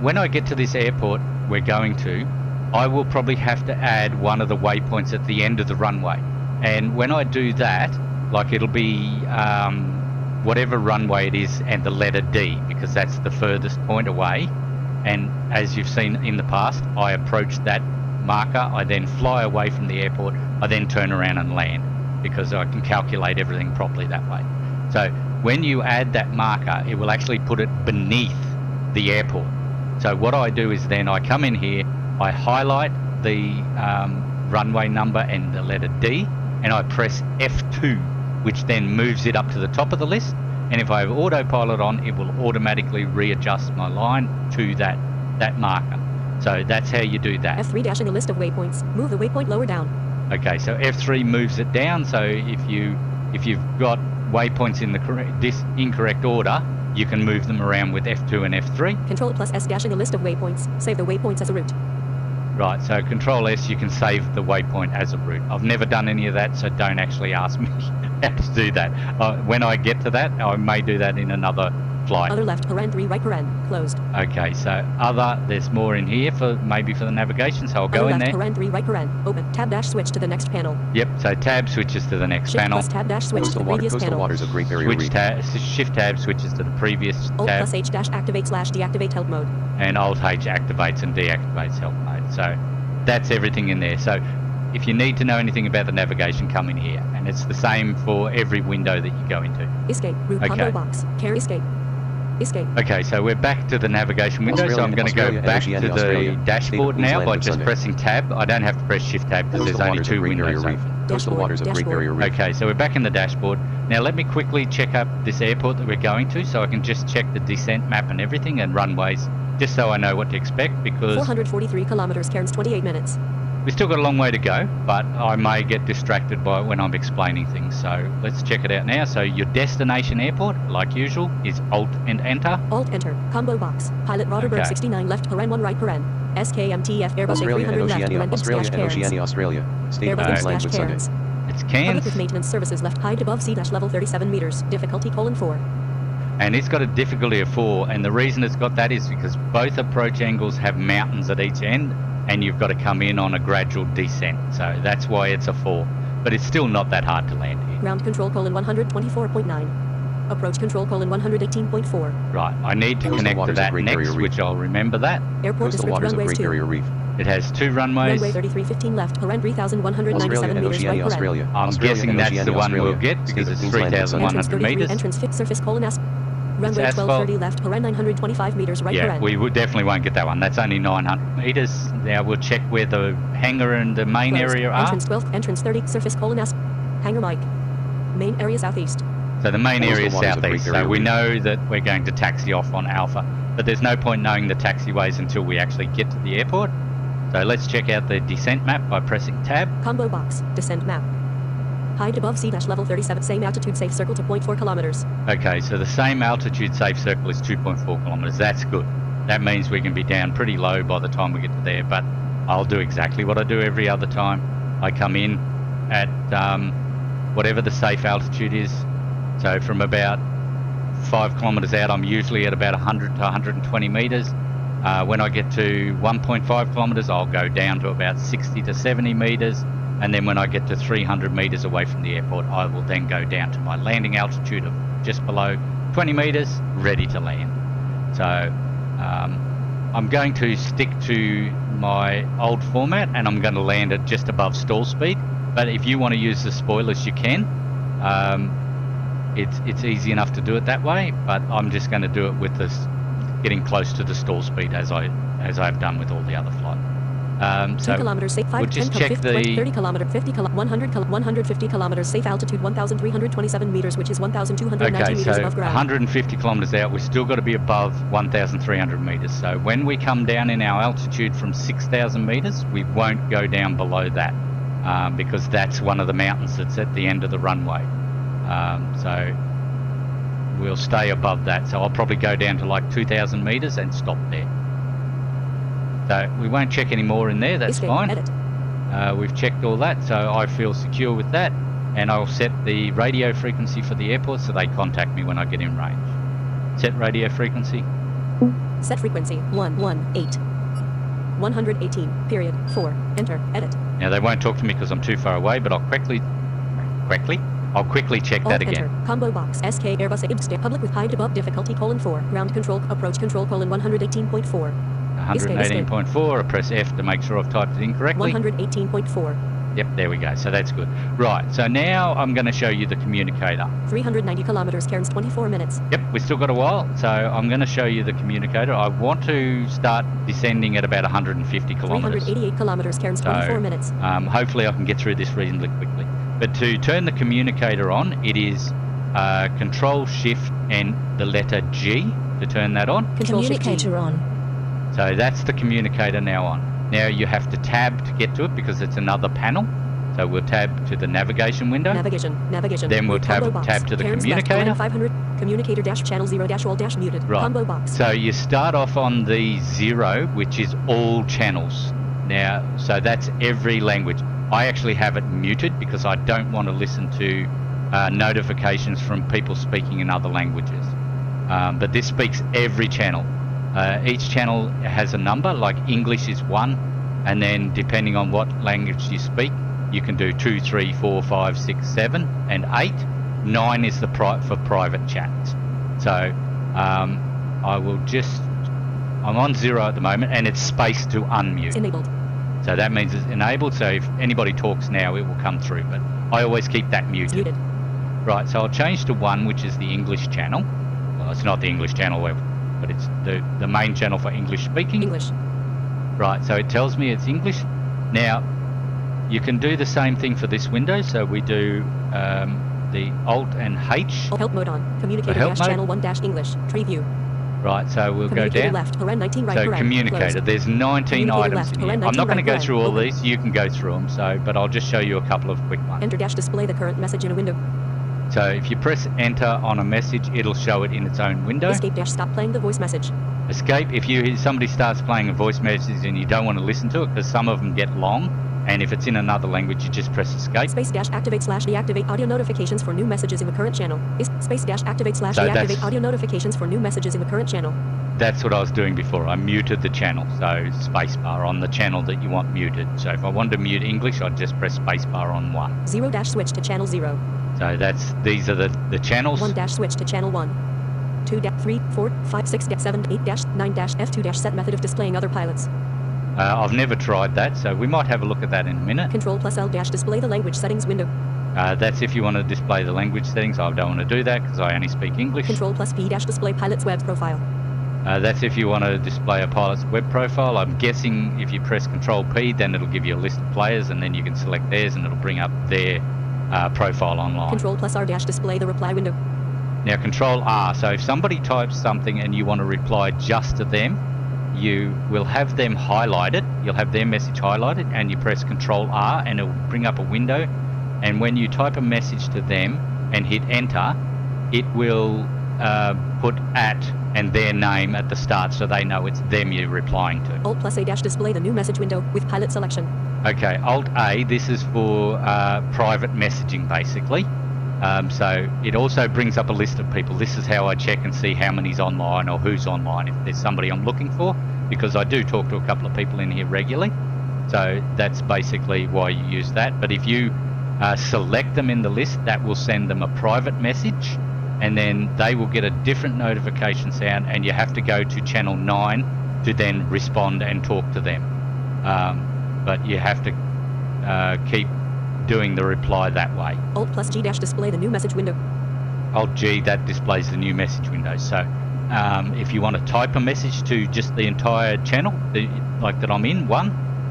S1: when I get to this airport we're going to, I will probably have to add one of the waypoints at the end of the runway. And when I do that, like it'll be whatever runway it is and the letter D, because that's the furthest point away. And as you've seen in the past, I approach that marker, I then fly away from the airport, I then turn around and land, because I can calculate everything properly that way. So when you add that marker, it will actually put it beneath the airport. So what I do is then I come in here, I highlight the runway number and the letter D, and I press F2, which then moves it up to the top of the list. And if I have autopilot on, it will automatically readjust my line to that marker. So that's how you do that.
S3: F3 dash in the list of waypoints. Move the waypoint lower down.
S1: Okay, so F3 moves it down. So if you've got waypoints in the incorrect order, you can move them around with F2 and F3.
S3: Control plus S dash in the list of waypoints. Save the waypoints as a route.
S1: Right, so Control S, you can save the waypoint as a route. I've never done any of that, so don't actually ask me how to do that. When I get to that, I may do that in another flight.
S3: Other left paren 3 right paren. Closed.
S1: Okay, so other, there's more in here for maybe for the navigation, so I'll go in there.
S3: Other left paren 3 right paren. Open. Tab dash switch to the next panel.
S1: Yep, so tab switches to the next
S3: Shift
S1: panel.
S3: plus tab dash switch to the previous
S4: Coastal
S3: panel.
S4: waters of Great Barrier Reef.
S1: Shift tab switches to the previous
S3: Alt
S1: tab.
S3: plus H dash activate slash deactivate help mode.
S1: And Alt H activates and deactivates help mode. So that's everything in there. So if you need to know anything about the navigation, come in here. And it's the same for every window that you go into.
S3: Escape. Route combo box. Carry escape. Escape.
S1: Okay, so we're back to the navigation window, so I'm going to go back to the dashboard now by just pressing tab. I don't have to press shift tab because there's only two windows open.
S4: Coastal waters of Great Barrier Reef.
S1: Okay, so we're back in the dashboard. Now let me quickly check up this airport that we're going to, so I can just check the descent map and everything and runways, just so I know what to expect, because
S3: 443 kilometers, Cairns 28 minutes.
S1: we've still got a long way to go, but I may get distracted by it when I'm explaining things. So let's check it out now. So your destination airport, like usual, is Alt and Enter.
S3: Alt enter. Combo box. Pilot Roderberg
S1: Okay.
S3: 69 left paren 1 right paren. SKMTF Airbus
S4: Australia and
S3: A300 left
S4: Oceania,
S3: paren
S4: Australia and
S3: Cairns.
S4: Oceania, Australia. State of
S3: Airbus
S4: Queensland
S3: slash
S4: with Sunday.
S3: Cairns.
S1: It's
S3: Public
S1: Cairns,
S3: with maintenance services left height above sea dash level 37 meters. Difficulty :4.
S1: and it's got a difficulty of 4. And the reason it's got that is because both approach angles have mountains at each end, and you've got to come in on a gradual descent. So that's why it's a 4. But it's still not that hard to land here.
S3: Ground control: 124.9. Approach control: 118.4.
S1: Right, I need to
S4: Coastal
S1: connect to
S4: waters of
S1: that
S4: Great
S1: next,
S4: Barrier Reef.
S1: which I'll remember that.
S3: Airport
S4: Coastal
S3: description:
S4: waters of
S3: runways
S4: Great
S3: 2.
S4: Barrier Reef.
S1: It has 2 runways.
S3: Runway 3315 left paren 3,197
S4: Australia and
S3: meters right
S4: Oceania,
S3: paren.
S4: Australia.
S1: I'm
S4: Australia
S1: guessing
S4: and
S1: that's
S4: Oceania,
S1: the one
S4: Australia.
S1: we'll get
S4: State
S1: because
S4: of
S1: it's
S4: Queensland with Sunday.
S3: 3,100
S1: 3,100 meters.
S3: Entrance fixed surface: asp. Runway
S1: asphalt.
S3: 1230 left paren 925 meters right
S1: Yeah,
S3: paren.
S1: we definitely won't get that one. That's only 900 meters. Now we'll check where the hangar and the main
S3: Closed.
S1: area are.
S3: Entrance 12, entrance 30, surface: asp. Hangar mic. Main area southeast.
S1: So the main
S4: Coastal
S1: area is
S4: waters of Great
S1: southeast. So
S4: Barrier
S1: we
S4: Reef.
S1: know that we're going to taxi off on Alpha, but there's no point knowing the taxiways until we actually get to the airport. So let's check out the descent map by pressing tab.
S3: Combo box. Descent map. Height above sea dash level 37. Same altitude safe circle to 0.4 kilometers.
S1: Okay, so the same altitude safe circle is 2.4 kilometers. That's good. That means we can be down pretty low by the time we get to there, but I'll do exactly what I do every other time. I come in at whatever the safe altitude is. So from about 5 kilometers out, I'm usually at about 100 to 120 meters. When I get to 1.5 kilometers, I'll go down to about 60 to 70 meters. and then when I get to 300 meters away from the airport, I will then go down to my landing altitude of just below 20 meters, ready to land. So I'm going to stick to my old format, and I'm going to land at just above stall speed. But if you want to use the spoilers, you can. It's easy enough to do it that way, but I'm just going to do it with this getting close to the stall speed as I've done with all the other flight.
S3: 10
S1: So
S3: kilometers safe, 5,
S1: we'll just
S3: 10,
S1: check
S3: 50,
S1: the
S3: 30 kilometer, 50 100 150 kilometers safe altitude, 1,327 meters, which is 1,290
S1: okay,
S3: meters
S1: so
S3: above ground.
S1: 150 kilometers out, we've still got to be above 1,300 meters. So when we come down in our altitude from 6,000 meters, we won't go down below that because that's one of the mountains that's at the end of the runway. So we'll stay above that. So I'll probably go down to like 2,000 meters and stop there. So we won't check any more in there, that's
S3: Escape,
S1: fine.
S3: edit.
S1: We've checked all that, so I feel secure with that. And I'll set the radio frequency for the airport so they contact me when I get in range. Set radio frequency.
S3: Set frequency 118. 118, period, 4. Enter, edit.
S1: Now they won't talk to me because I'm too far away, but I'll quickly check that again.
S3: Enter. Combo box. SK Airbus Ibst. Public with high above difficulty, (4). Ground control, approach control, (118.4).
S1: 118.4, I press F to make sure I've typed it incorrectly.
S3: 118.4.
S1: Yep, there we go, so that's good. Right, so now I'm going to show you the communicator.
S3: 390 kilometers, Cairns, 24 minutes.
S1: Yep, we've still got a while, so I'm going to show you the communicator. I want to start descending at about 150 kilometers.
S3: 388 kilometers, Cairns, 24 minutes.
S1: Hopefully I can get through this reasonably quickly. But to turn the communicator on, it is Control Shift and the letter G to turn that on.
S3: Control Shift G.
S2: Communicator on.
S1: So that's the communicator now on. Now you have to tab to get to it because it's another panel. So we'll tab to the navigation window.
S3: Navigation.
S1: Then we'll tab to the
S3: Cairns
S1: communicator.
S3: Left, 500. Communicator dash channel 0 dash all dash muted.
S1: Right.
S3: Combo box.
S1: So you start off on the 0, which is all channels. Now, so that's every language. I actually have it muted because I don't want to listen to notifications from people speaking in other languages. But this speaks every channel. Each channel has a number, like English is 1, and then depending on what language you speak, you can do 2, 3, 4, 5, 6, 7, and 8. 9 is the for private chats. So I'm on 0 at the moment, and it's spaced to unmute.
S3: Enabled.
S1: So that means it's enabled, so if anybody talks now, it will come through, but I always keep that muted. Right, so I'll change to 1, which is the English channel. Well, it's not the English channel, but it's the main channel for English speaking.
S3: English.
S1: Right, so it tells me it's English. Now, you can do the same thing for this window, so we do the Alt and H.
S3: Help mode on. Communicator
S1: help
S3: dash
S1: mode.
S3: channel 1 dash English. Tree view.
S1: Right, so we'll go down.
S3: Left, paren 19 right,
S1: so
S3: paren,
S1: communicator,
S3: closed.
S1: there's 19 items
S3: left,
S1: in here.
S3: paren
S1: I'm
S3: 19
S1: not going to
S3: right,
S1: go through all
S3: open.
S1: these, you can go through them, but I'll just show you a couple of quick ones.
S3: Enter dash display the current message in a window.
S1: So if you press enter on a message, it'll show it in its own window.
S3: Escape dash stop playing the voice message.
S1: Escape, if somebody starts playing a voice message and you don't want to listen to it because some of them get long, and if it's in another language, you just press escape.
S3: Space dash activate slash deactivate audio notifications for new messages in the current channel. Space dash activate slash deactivate audio notifications for new messages in the current channel.
S1: That's what I was doing before. I muted the channel, so spacebar on the channel that you want muted. So if I wanted to mute English, I'd just press spacebar on 1.
S3: 0 dash switch to channel 0.
S1: So these are the channels.
S3: 1 dash switch to channel 1. 2 dash 3, 4, 5, 6 dash 7, 8 dash 9 dash F2 dash set method of displaying other pilots.
S1: I've never tried that, so we might have a look at that in a minute.
S3: Control plus L dash display the language settings window.
S1: That's if you want to display the language settings. I don't want to do that because I only speak English.
S3: Control plus P dash display pilot's web profile.
S1: That's if you want to display a pilot's web profile. I'm guessing if you press Control P, then it'll give you a list of players, and then you can select theirs, and it'll bring up their profile online.
S3: Control plus R dash display the reply window.
S1: Now Control R, so if somebody types something and you want to reply just to them, you will have them highlighted, you'll have their message highlighted, and you press Control R and it will bring up a window, and when you type a message to them and hit enter, it will put at and their name at the start so they know it's them you're replying to.
S3: Alt plus A dash display the new message window with pilot selection.
S1: Okay, Alt A, this is for private messaging basically. So it also brings up a list of people. This is how I check and see how many's online or who's online, if there's somebody I'm looking for, because I do talk to a couple of people in here regularly. So that's basically why you use that. But if you select them in the list, that will send them a private message, and then they will get a different notification sound, and you have to go to channel 9 to then respond and talk to them. But you have to keep doing the reply that way.
S3: Alt plus G dash display the new message window.
S1: Alt G, that displays the new message window. So if you want to type a message to just the entire channel, like that I'm in,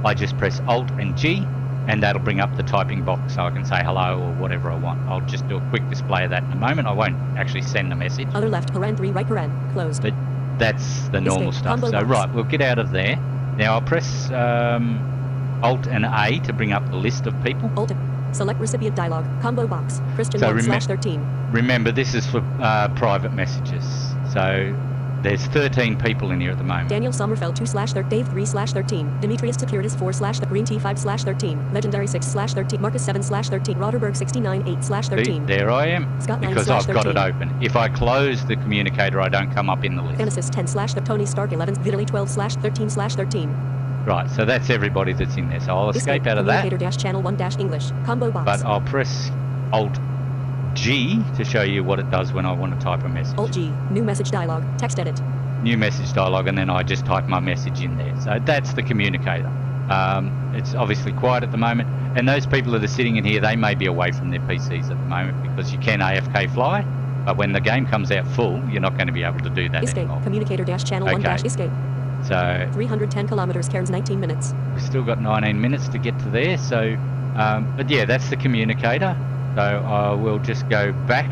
S1: I just press Alt and G, and that'll bring up the typing box so I can say hello or whatever I want. I'll just do a quick display of that in a moment. I won't actually send a message.
S3: Other left, paren 3 right, paren, closed.
S1: But that's the normal stuff.
S3: Combo
S1: So
S3: box.
S1: right, we'll get out of there. Now I'll press Alt and A to bring up the list of people.
S3: Alt. Select recipient dialog. Combo box. Christian
S1: So
S3: 1/13.
S1: Remember, this is for private messages. So there's 13 people in here at the moment.
S3: Daniel Sommerfeld 2/13. Dave 3/13. Demetrius Securitas 4/ Green T 5/13. Legendary 6/13. Marcus 7/13. Roderberg 69 8/13.
S1: There I am,
S3: Scott
S1: because I've got it
S3: 9/13.
S1: open. If I close the communicator, I don't come up in the list.
S3: Genesis 10/. Tony Stark 11. Vitaly 12/13/13.
S1: Right, so that's everybody that's in there. So I'll escape out of that,
S3: Communicator dash channel 1 dash English. Combo box.
S1: but I'll press Alt G to show you what it does when I want to type a message.
S3: Alt G. New message dialog. Text edit.
S1: New message dialogue, and then I just type my message in there. So that's the communicator. It's obviously quiet at the moment, and those people that are sitting in here, they may be away from their PCs at the moment because you can AFK fly, but when the game comes out full, you're not going to be able to do that
S3: Escape.
S1: anymore.
S3: Communicator dash channel 1 dash
S1: Okay.
S3: escape.
S1: So
S3: 310 kilometers. Cairns 19 minutes.
S1: we've still got 19 minutes to get to there. So, but yeah, that's the communicator. So I will just go back.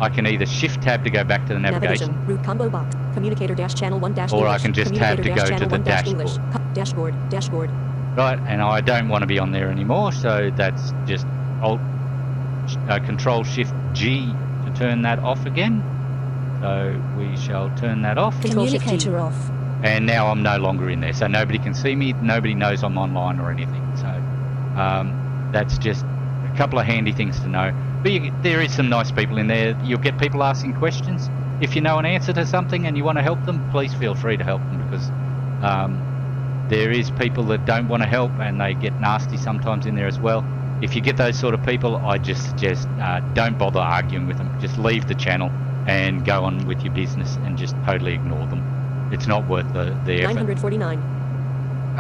S1: I can either shift tab to go back to the navigation,
S3: Route combo box. Communicator dash channel 1 dash
S1: Or I
S3: English.
S1: can just tab to
S3: Communicator
S1: go
S3: dash
S1: to
S3: channel
S1: the
S3: 1 dash English.
S1: dashboard.
S3: Dashboard.
S1: right? And I don't want to be on there anymore, so that's just Alt, Control Shift G to turn that off again. So we shall turn that off.
S3: Control Shift G.
S2: Communicator off.
S1: And now I'm no longer in there, so nobody can see me, nobody knows I'm online or anything. So that's just a couple of handy things to know. But there is some nice people in there. You'll get people asking questions. If you know an answer to something and you want to help them, please feel free to help them, because there is people that don't want to help and they get nasty sometimes in there as well. If you get those sort of people, I just suggest don't bother arguing with them. Just leave the channel and go on with your business and just totally ignore them. It's not worth the effort.
S3: 949.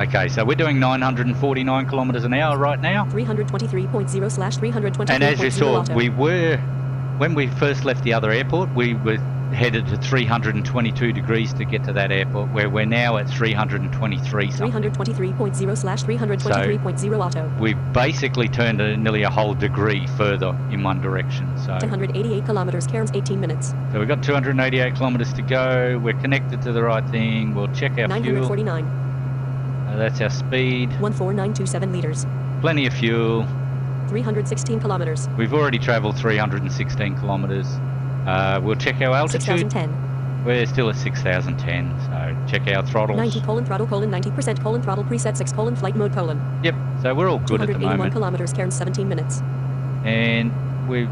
S1: Okay, so we're doing 949 kilometers an hour right now.
S3: 323.0/323.0
S1: And as you saw,
S3: auto.
S1: when we first left the other airport, we were headed to 322 degrees to get to that airport, where we're now at 323 something.
S3: 323.0/323.0 auto.
S1: We've basically turned nearly a whole degree further in one direction. So
S3: 188 kilometers. Cairns 18 minutes.
S1: we've got 288 kilometers to go. We're connected to the right thing. We'll check our fuel.
S3: 949.
S1: That's our speed.
S3: 14927 liters.
S1: Plenty of fuel.
S3: 316 kilometers.
S1: We've already travelled 316 kilometres. We'll check our altitude.
S3: 6010.
S1: We're still at 6010, so check our throttles.
S3: 90 throttle 90% throttle preset 6 flight mode .
S1: Yep, so we're all good at the
S3: 281
S1: moment.
S3: kilometers. Cairns 17 minutes.
S1: And we've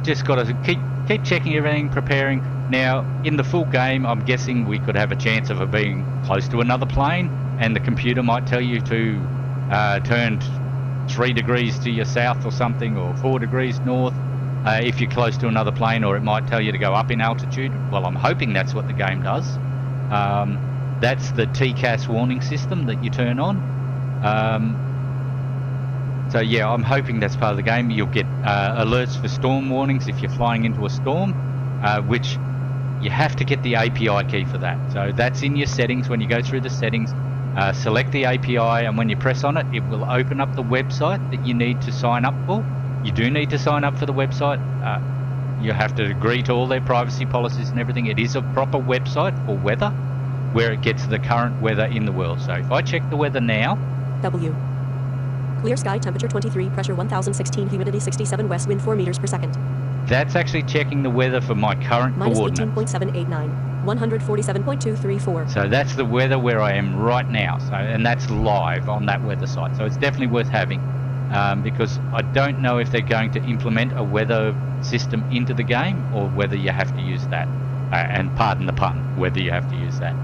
S1: just got to keep checking everything, preparing. Now, in the full game, I'm guessing we could have a chance of it being close to another plane, and the computer might tell you to turn 3 degrees to your south or something, or 4 degrees north if you're close to another plane, or it might tell you to go up in altitude. Well, I'm hoping that's what the game does. That's the TCAS warning system that you turn on. So yeah, I'm hoping that's part of the game. You'll get alerts for storm warnings if you're flying into a storm, which you have to get the API key for that. So that's in your settings. When you go through the settings, select the API, and when you press on it, it will open up the website that you need to sign up for. You do need to sign up for the website. You have to agree to all their privacy policies and everything. It is a proper website for weather, where it gets the current weather in the world. So if I check the weather now,
S3: W. Clear sky, temperature 23, pressure 1016, humidity 67, west wind 4 meters per second.
S1: that's actually checking the weather for my current
S3: Minus
S1: coordinates.
S3: 18.789, 147.234.
S1: So that's the weather where I am right now. So, and that's live on that weather site. So it's definitely worth having, because I don't know if they're going to implement a weather system into the game, or whether you have to use that. And pardon the pun, whether you have to use that.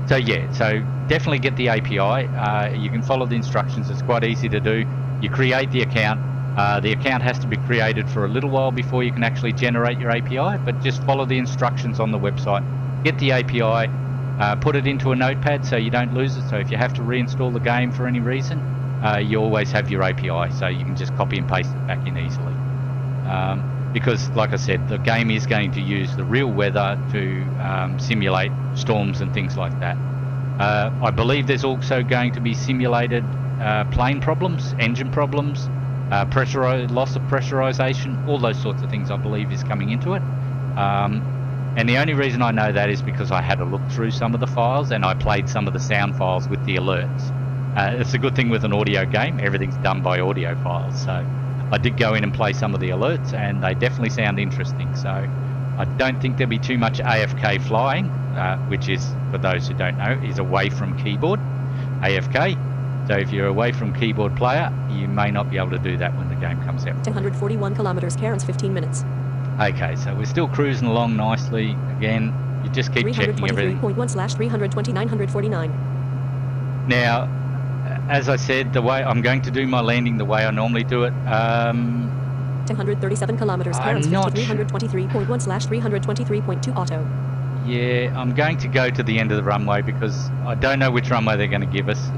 S1: So yeah, so definitely get the API. You can follow the instructions. It's quite easy to do. You create the account. The account has to be created for a little while before you can actually generate your API, but just follow the instructions on the website. Get the API, put it into a notepad so you don't lose it. So if you have to reinstall the game for any reason, you always have your API, so you can just copy and paste it back in easily. Because, like I said, the game is going to use the real weather to simulate storms and things like that. I believe there's also going to be simulated plane problems, engine problems, loss of pressurization, all those sorts of things I believe is coming into it. And the only reason I know that is because I had a look through some of the files and I played some of the sound files with the alerts. It's a good thing with an audio game, everything's done by audio files, so I did go in and play some of the alerts and they definitely sound interesting. So I don't think there'll be too much AFK flying, which is, for those who don't know, is away from keyboard, AFK. So if you're away from keyboard player, you may not be able to do that when the game comes out.
S3: 241 kilometers, Karen's 15 minutes.
S1: Okay, so we're still cruising along nicely. Again, you just keep checking everything.
S3: 323.1/329.
S1: Now, as I said, the way I'm going to do my landing the way I normally do it.
S3: 237 kilometers, Karen's 323.1/323.2 auto.
S1: Yeah, I'm going to go to the end of the runway because I don't know which runway they're going to give us.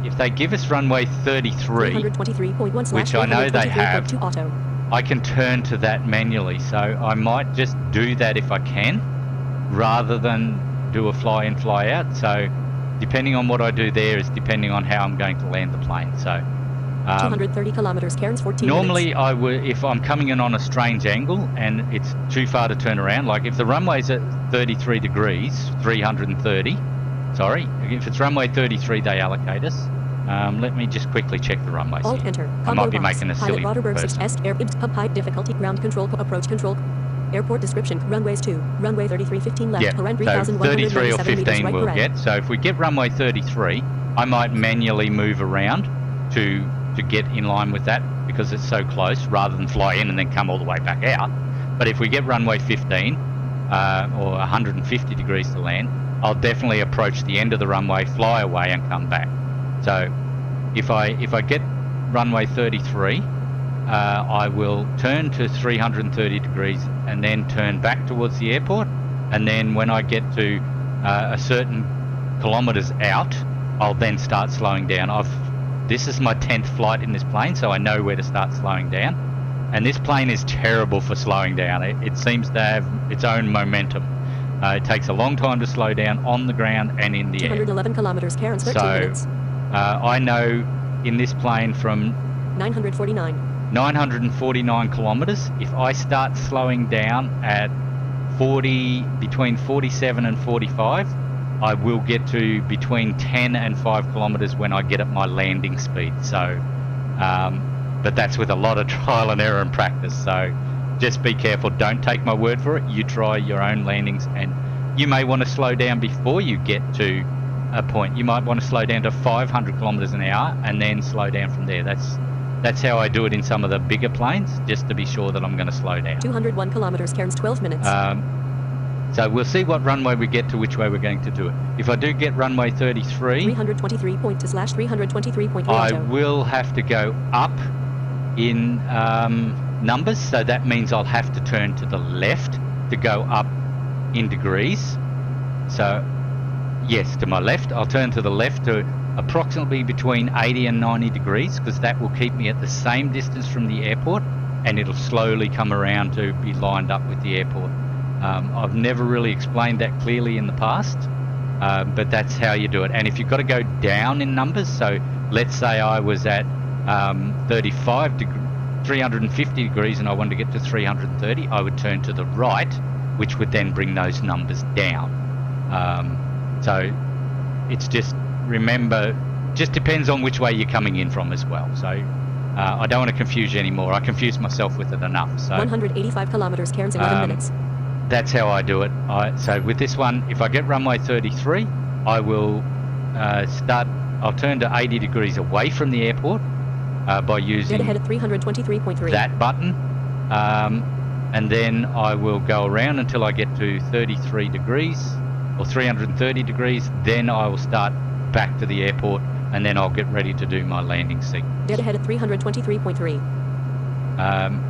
S1: If they give us runway 33, which I know they have,
S3: auto.
S1: I can turn to that manually. So I might just do that if I can, rather than do a fly in, fly out. So depending on what I do there is depending on how I'm going to land the plane. So
S3: 230 kilometers, Karen's 14
S1: normally
S3: minutes.
S1: I would, if I'm coming in on a strange angle and it's too far to turn around, like if the runway's at 33 degrees, 330, sorry, if it's runway 33 they allocate us. Let me just quickly check the runways.
S3: Alt
S1: here.
S3: enter.
S1: I might be making a silly person.
S3: Air pub height difficulty ground control approach control. Airport description runways 2 runway 33 15 left
S1: Yeah,
S3: paren
S1: so 33 or 15
S3: right
S1: we'll
S3: paren.
S1: get. So if we get runway 33, I might manually move around to get in line with that because it's so close, rather than fly in and then come all the way back out. But if we get runway 15 or 150 degrees to land, I'll definitely approach the end of the runway, fly away and come back. So if I get runway 33, I will turn to 330 degrees and then turn back towards the airport, and then when I get to a certain kilometers out, I'll then start slowing down. This is my 10th flight in this plane, so I know where to start slowing down. And this plane is terrible for slowing down. It seems to have its own momentum. It takes a long time to slow down on the ground and in the air.
S3: 211 kilometers, Karen's 13 minutes.
S1: I know in this plane from 949 kilometers, if I start slowing down at between 47 and 45, I will get to between 10 and 5 kilometers when I get at my landing speed. So, but that's with a lot of trial and error and practice. So just be careful. Don't take my word for it. You try your own landings, and you may want to slow down before you get to a point. You might want to slow down to 500 kilometers an hour and then slow down from there. That's how I do it in some of the bigger planes, just to be sure that I'm going to slow down.
S3: 201 kilometers, Karen's 12 minutes.
S1: So we'll see what runway we get to, which way we're going to do it. If I do get runway 33,
S3: 323.2/323.3
S1: I will have to go up in numbers. So that means I'll have to turn to the left to go up in degrees. So yes, to my left. I'll turn to the left to approximately between 80 and 90 degrees, because that will keep me at the same distance from the airport, and it'll slowly come around to be lined up with the airport. I've never really explained that clearly in the past, but that's how you do it. And if you've got to go down in numbers, so let's say I was at 350 degrees and I wanted to get to 330, I would turn to the right, which would then bring those numbers down. So it's just, remember, just depends on which way you're coming in from as well. So I don't want to confuse you anymore. I confused myself with it enough. So
S3: 185 kilometers, Karen's 11 minutes.
S1: That's how I do it. So with this one, if I get runway 33, I will I'll turn to 80 degrees away from the airport by using
S3: Dead ahead at 323.3.
S1: that button. And then I will go around until I get to 33 degrees or 330 degrees, then I will start back to the airport, and then I'll get ready to do my landing sequence.
S3: Dead ahead at 323.3.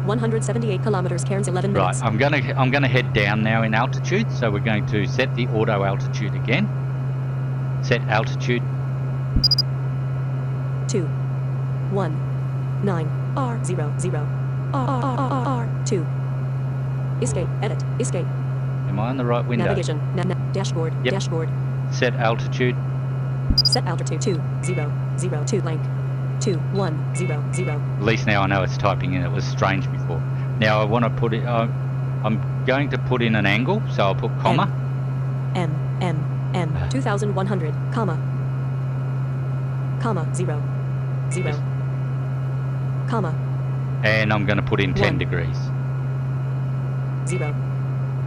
S3: 178 kilometers, Cairns 11 minutes.
S1: Right, I'm gonna head down now in altitude, so we're going to set the auto altitude again. Set altitude.
S3: 2 1 9 R0 0 R2. Escape, edit, escape.
S1: Am I on the right window?
S3: Navigation, dashboard,
S1: Yep.
S3: dashboard.
S1: Set altitude.
S3: Set altitude 2 0 0 2 blank 2 1 0 0.
S1: At least now I know it's typing in. It was strange before. Now I want to put it. I'm going to put in an angle, so I'll put comma.
S3: M 2100 comma 0 0 comma
S1: And I'm going to put in 10
S3: 1.
S1: degrees.
S3: 0.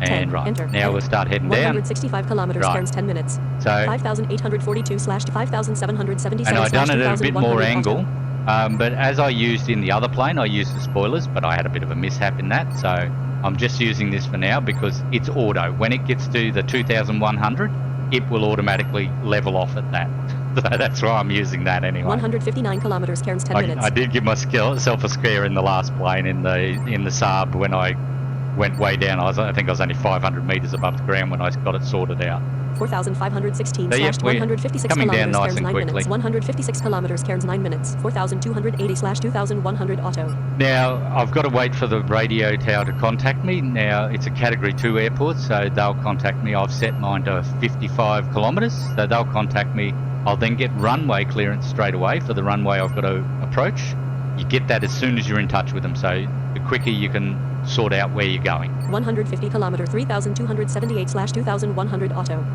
S1: And
S3: 10.
S1: right,
S3: Enter.
S1: now we'll start heading down.
S3: 165 kilometers,
S1: Right.
S3: Cairns 10 minutes.
S1: So,
S3: 5,842 slash 5,777
S1: and I've done it at a bit more
S3: 2,100
S1: angle,
S3: auto.
S1: but as I used in the other plane, I used the spoilers, but I had a bit of a mishap in that, so I'm just using this for now because it's auto. When it gets to the 2,100, it will automatically level off at that. So that's why I'm using that anyway.
S3: 159 kilometers, Cairns 10 minutes.
S1: I did give myself a scare in the last plane in the Saab when I went way down. I think I was only 500 meters above the ground when I got it sorted out.
S3: 4,516
S1: So,
S3: slash
S1: yeah, we're
S3: 156
S1: coming down
S3: kilometers,
S1: nice
S3: Cairns
S1: and
S3: 9
S1: quickly.
S3: minutes. 156 kilometers, Cairns 9 minutes. 4,280 slash 2,100 auto.
S1: Now, I've got to wait for the radio tower to contact me. Now, it's a Category 2 airport, so they'll contact me. I've set mine to 55 kilometres, so they'll contact me. I'll then get runway clearance straight away for the runway I've got to approach. You get that as soon as you're in touch with them, so the quicker you can sort out where you're going.
S3: 150 kilometer, 3,278 slash 2,100 auto.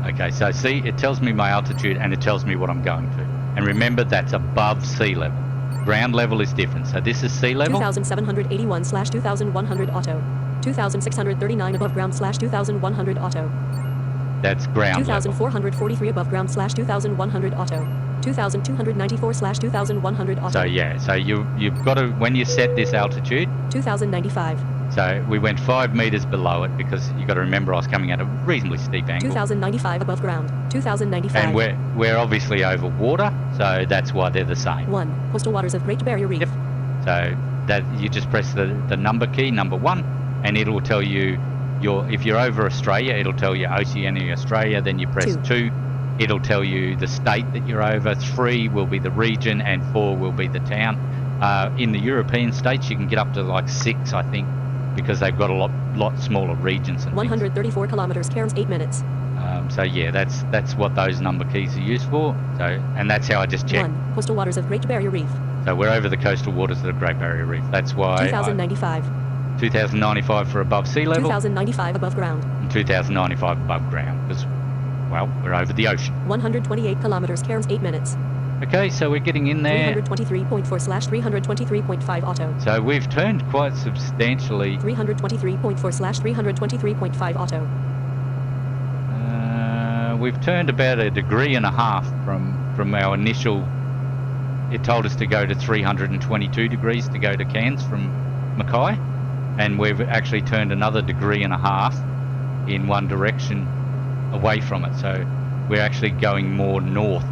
S1: Okay, so see, it tells me my altitude and it tells me what I'm going to. And remember, that's above sea level. Ground level is different. So this is sea level.
S3: 2,781 slash 2,100 auto. 2,639 above ground slash 2,100 auto.
S1: That's ground level.
S3: 2,443 above ground slash 2,100 auto. 2,294 slash 2,100 auto.
S1: So yeah, so you've got to, when you set this altitude,
S3: 2,095.
S1: so we went 5 meters below it because you got to remember I was coming at a reasonably steep angle.
S3: 2,095 above ground. 2,095.
S1: And we're obviously over water, so that's why they're the same.
S3: 1. Coastal waters of Great Barrier Reef.
S1: Yep. So that you just press the number key, number 1, and it'll tell you if you're over Australia, it'll tell you Oceania, Australia. Then you press 2. It'll tell you the state that you're over. 3 will be the region, and 4 will be the town. In the European states, you can get up to like 6, I think, because they've got a lot smaller regions. And
S3: 134 kilometers, Cairns 8 minutes.
S1: so yeah, that's what those number keys are used for. So, and that's how I just check.
S3: 1. Coastal waters of Great Barrier Reef.
S1: So we're over the coastal waters of the Great Barrier Reef. That's why
S3: 2,095.
S1: 2,095 for above sea level.
S3: 2,095 above ground.
S1: And 2,095 above ground, because, well, we're over the ocean.
S3: 128 kilometers, Cairns 8 minutes.
S1: Okay, so we're getting in there.
S3: 323.4 slash 323.5 auto.
S1: So we've turned quite substantially.
S3: 323.4 slash 323.5 auto.
S1: We've turned about 1.5 degrees from our initial. It told us to go to 322 degrees to go to Cairns from Mackay, and we've actually turned another 1.5 degrees in one direction away from it. So we're actually going more north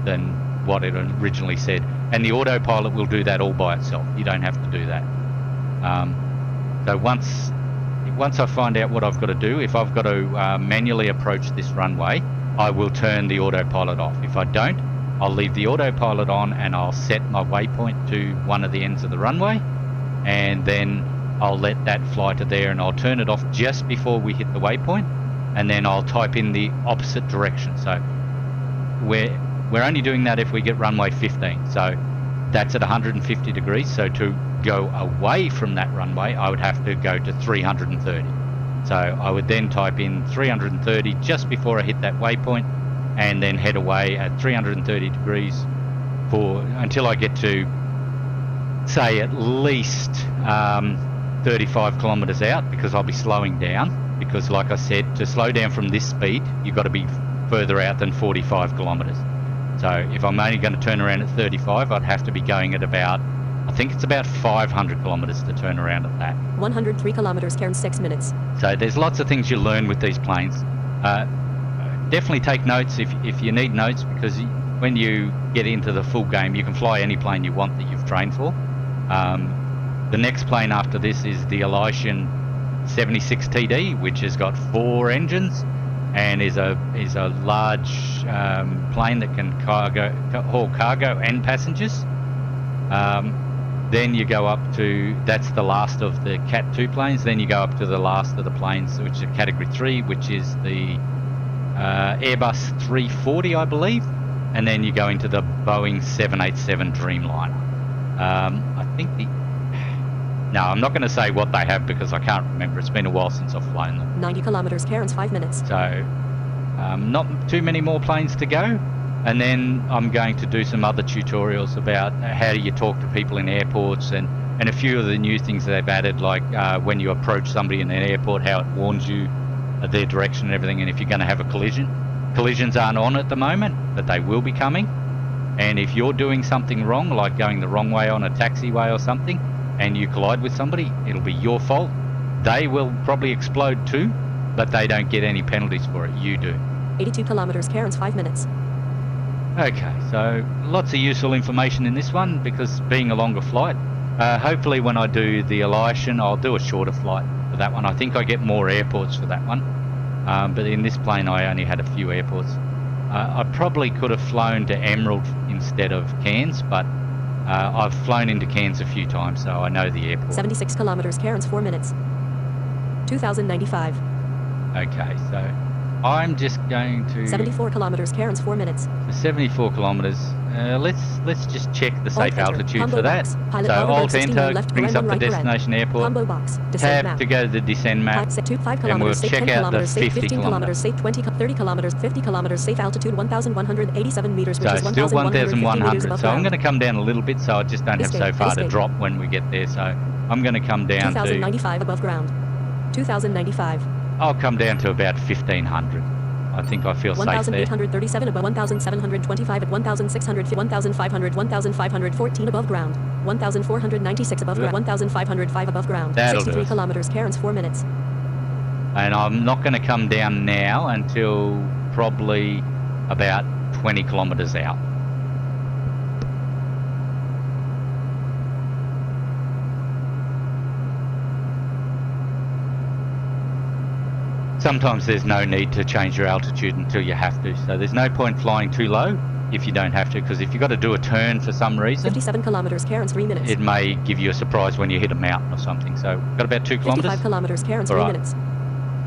S1: than what it originally said. And the autopilot will do that all by itself. You don't have to do that. So once I find out what I've got to do, if I've got to manually approach this runway, I will turn the autopilot off. If I don't, I'll leave the autopilot on and I'll set my waypoint to one of the ends of the runway, and then I'll let that fly to there, and I'll turn it off just before we hit the waypoint, and then I'll type in the opposite direction. So we're only doing that if we get runway 15. So that's at 150 degrees. So to go away from that runway, I would have to go to 330. So I would then type in 330 just before I hit that waypoint, and then head away at 330 degrees until I get to, say, at least 35 kilometers out, because I'll be slowing down. Because like I said, to slow down from this speed, you've got to be further out than 45 kilometers. So if I'm only going to turn around at 35, I'd have to be going at about, I think it's about 500 kilometers to turn around at that. 103
S3: kilometers, Cairns 6 minutes.
S1: So there's lots of things you learn with these planes. definitely take notes if you need notes, because when you get into the full game, you can fly any plane you want that you've trained for. The next plane after this is the Elysian 76 TD, which has got 4 engines and is a large plane that can haul cargo and passengers. Then you go up to, that's the last of the Cat 2 planes. Then you go up to the last of the planes, which are Category 3, which is the Airbus 340, I believe. And then you go into the Boeing 787 Dreamliner. I think no, I'm not going to say what they have because I can't remember. It's been a while since I've flown them.
S3: 90 kilometers, Cairns, 5 minutes.
S1: So, not too many more planes to go. And then I'm going to do some other tutorials about how you talk to people in airports and a few of the new things that they've added, like when you approach somebody in an airport, how it warns you their direction and everything, and if you're going to have a collision. Collisions aren't on at the moment, but they will be coming. And if you're doing something wrong, like going the wrong way on a taxiway or something, and you collide with somebody, it'll be your fault. They will probably explode too, but they don't get any penalties for it. You do.
S3: 82 kilometers, Cairns, 5 minutes.
S1: Okay, so lots of useful information in this one because being a longer flight. Hopefully when I do the Elysian, I'll do a shorter flight for that one. I think I get more airports for that one. But in this plane, I only had a few airports. I probably could have flown to Emerald instead of Cairns, but I've flown into Cairns a few times, so I know the airport.
S3: 76 kilometers, Cairns, 4 minutes. 2095.
S1: Okay, so I'm just going to...
S3: 74 kilometers, Cairns, 4 minutes.
S1: So 74 kilometers. Let's just check the safe altitude
S3: Combo
S1: for that.
S3: box. Pilot
S1: So
S3: Oliver
S1: Alt
S3: 69
S1: Enter
S3: left,
S1: brings
S3: paren
S1: up the
S3: right, paren.
S1: destination airport.
S3: Combo box. Descent
S1: Tab
S3: map.
S1: to go to the descend map.
S3: 5
S1: And
S3: kilometers,
S1: we'll
S3: safe,
S1: check
S3: 10
S1: out the
S3: kilometers, safe,
S1: 50
S3: 15 kilometers, safe, 20, 30 kilometers, 50 kilometers, safe altitude 1,187 meters, which
S1: So
S3: is
S1: still
S3: 1,150 meters
S1: 1,100.
S3: above
S1: So I'm
S3: ground.
S1: going to come down a little bit, so I just don't have so far to
S3: escape.
S1: drop when we get there. So I'm going to come down to...
S3: 2,095 above ground. 2,095.
S1: I'll come down to about 1,500. I think I feel safe there.
S3: 1,837 above 1,725 at 1,600, 1,500, 1,514 above ground. 1,496 above ground. 1,505 above ground.
S1: That'll
S3: 63
S1: do it.
S3: kilometers, Cairns, 4 minutes.
S1: And I'm not going to come down now until probably about 20 kilometers out. Sometimes there's no need to change your altitude until you have to. So there's no point flying too low if you don't have to, because if you've got to do a turn for some reason,
S3: 57 kilometers, Cairns, 3 minutes.
S1: it may give you a surprise when you hit a mountain or something. So got about 2 kilometers.
S3: 55 kilometers, Cairns,
S1: All
S3: 3
S1: right.
S3: minutes.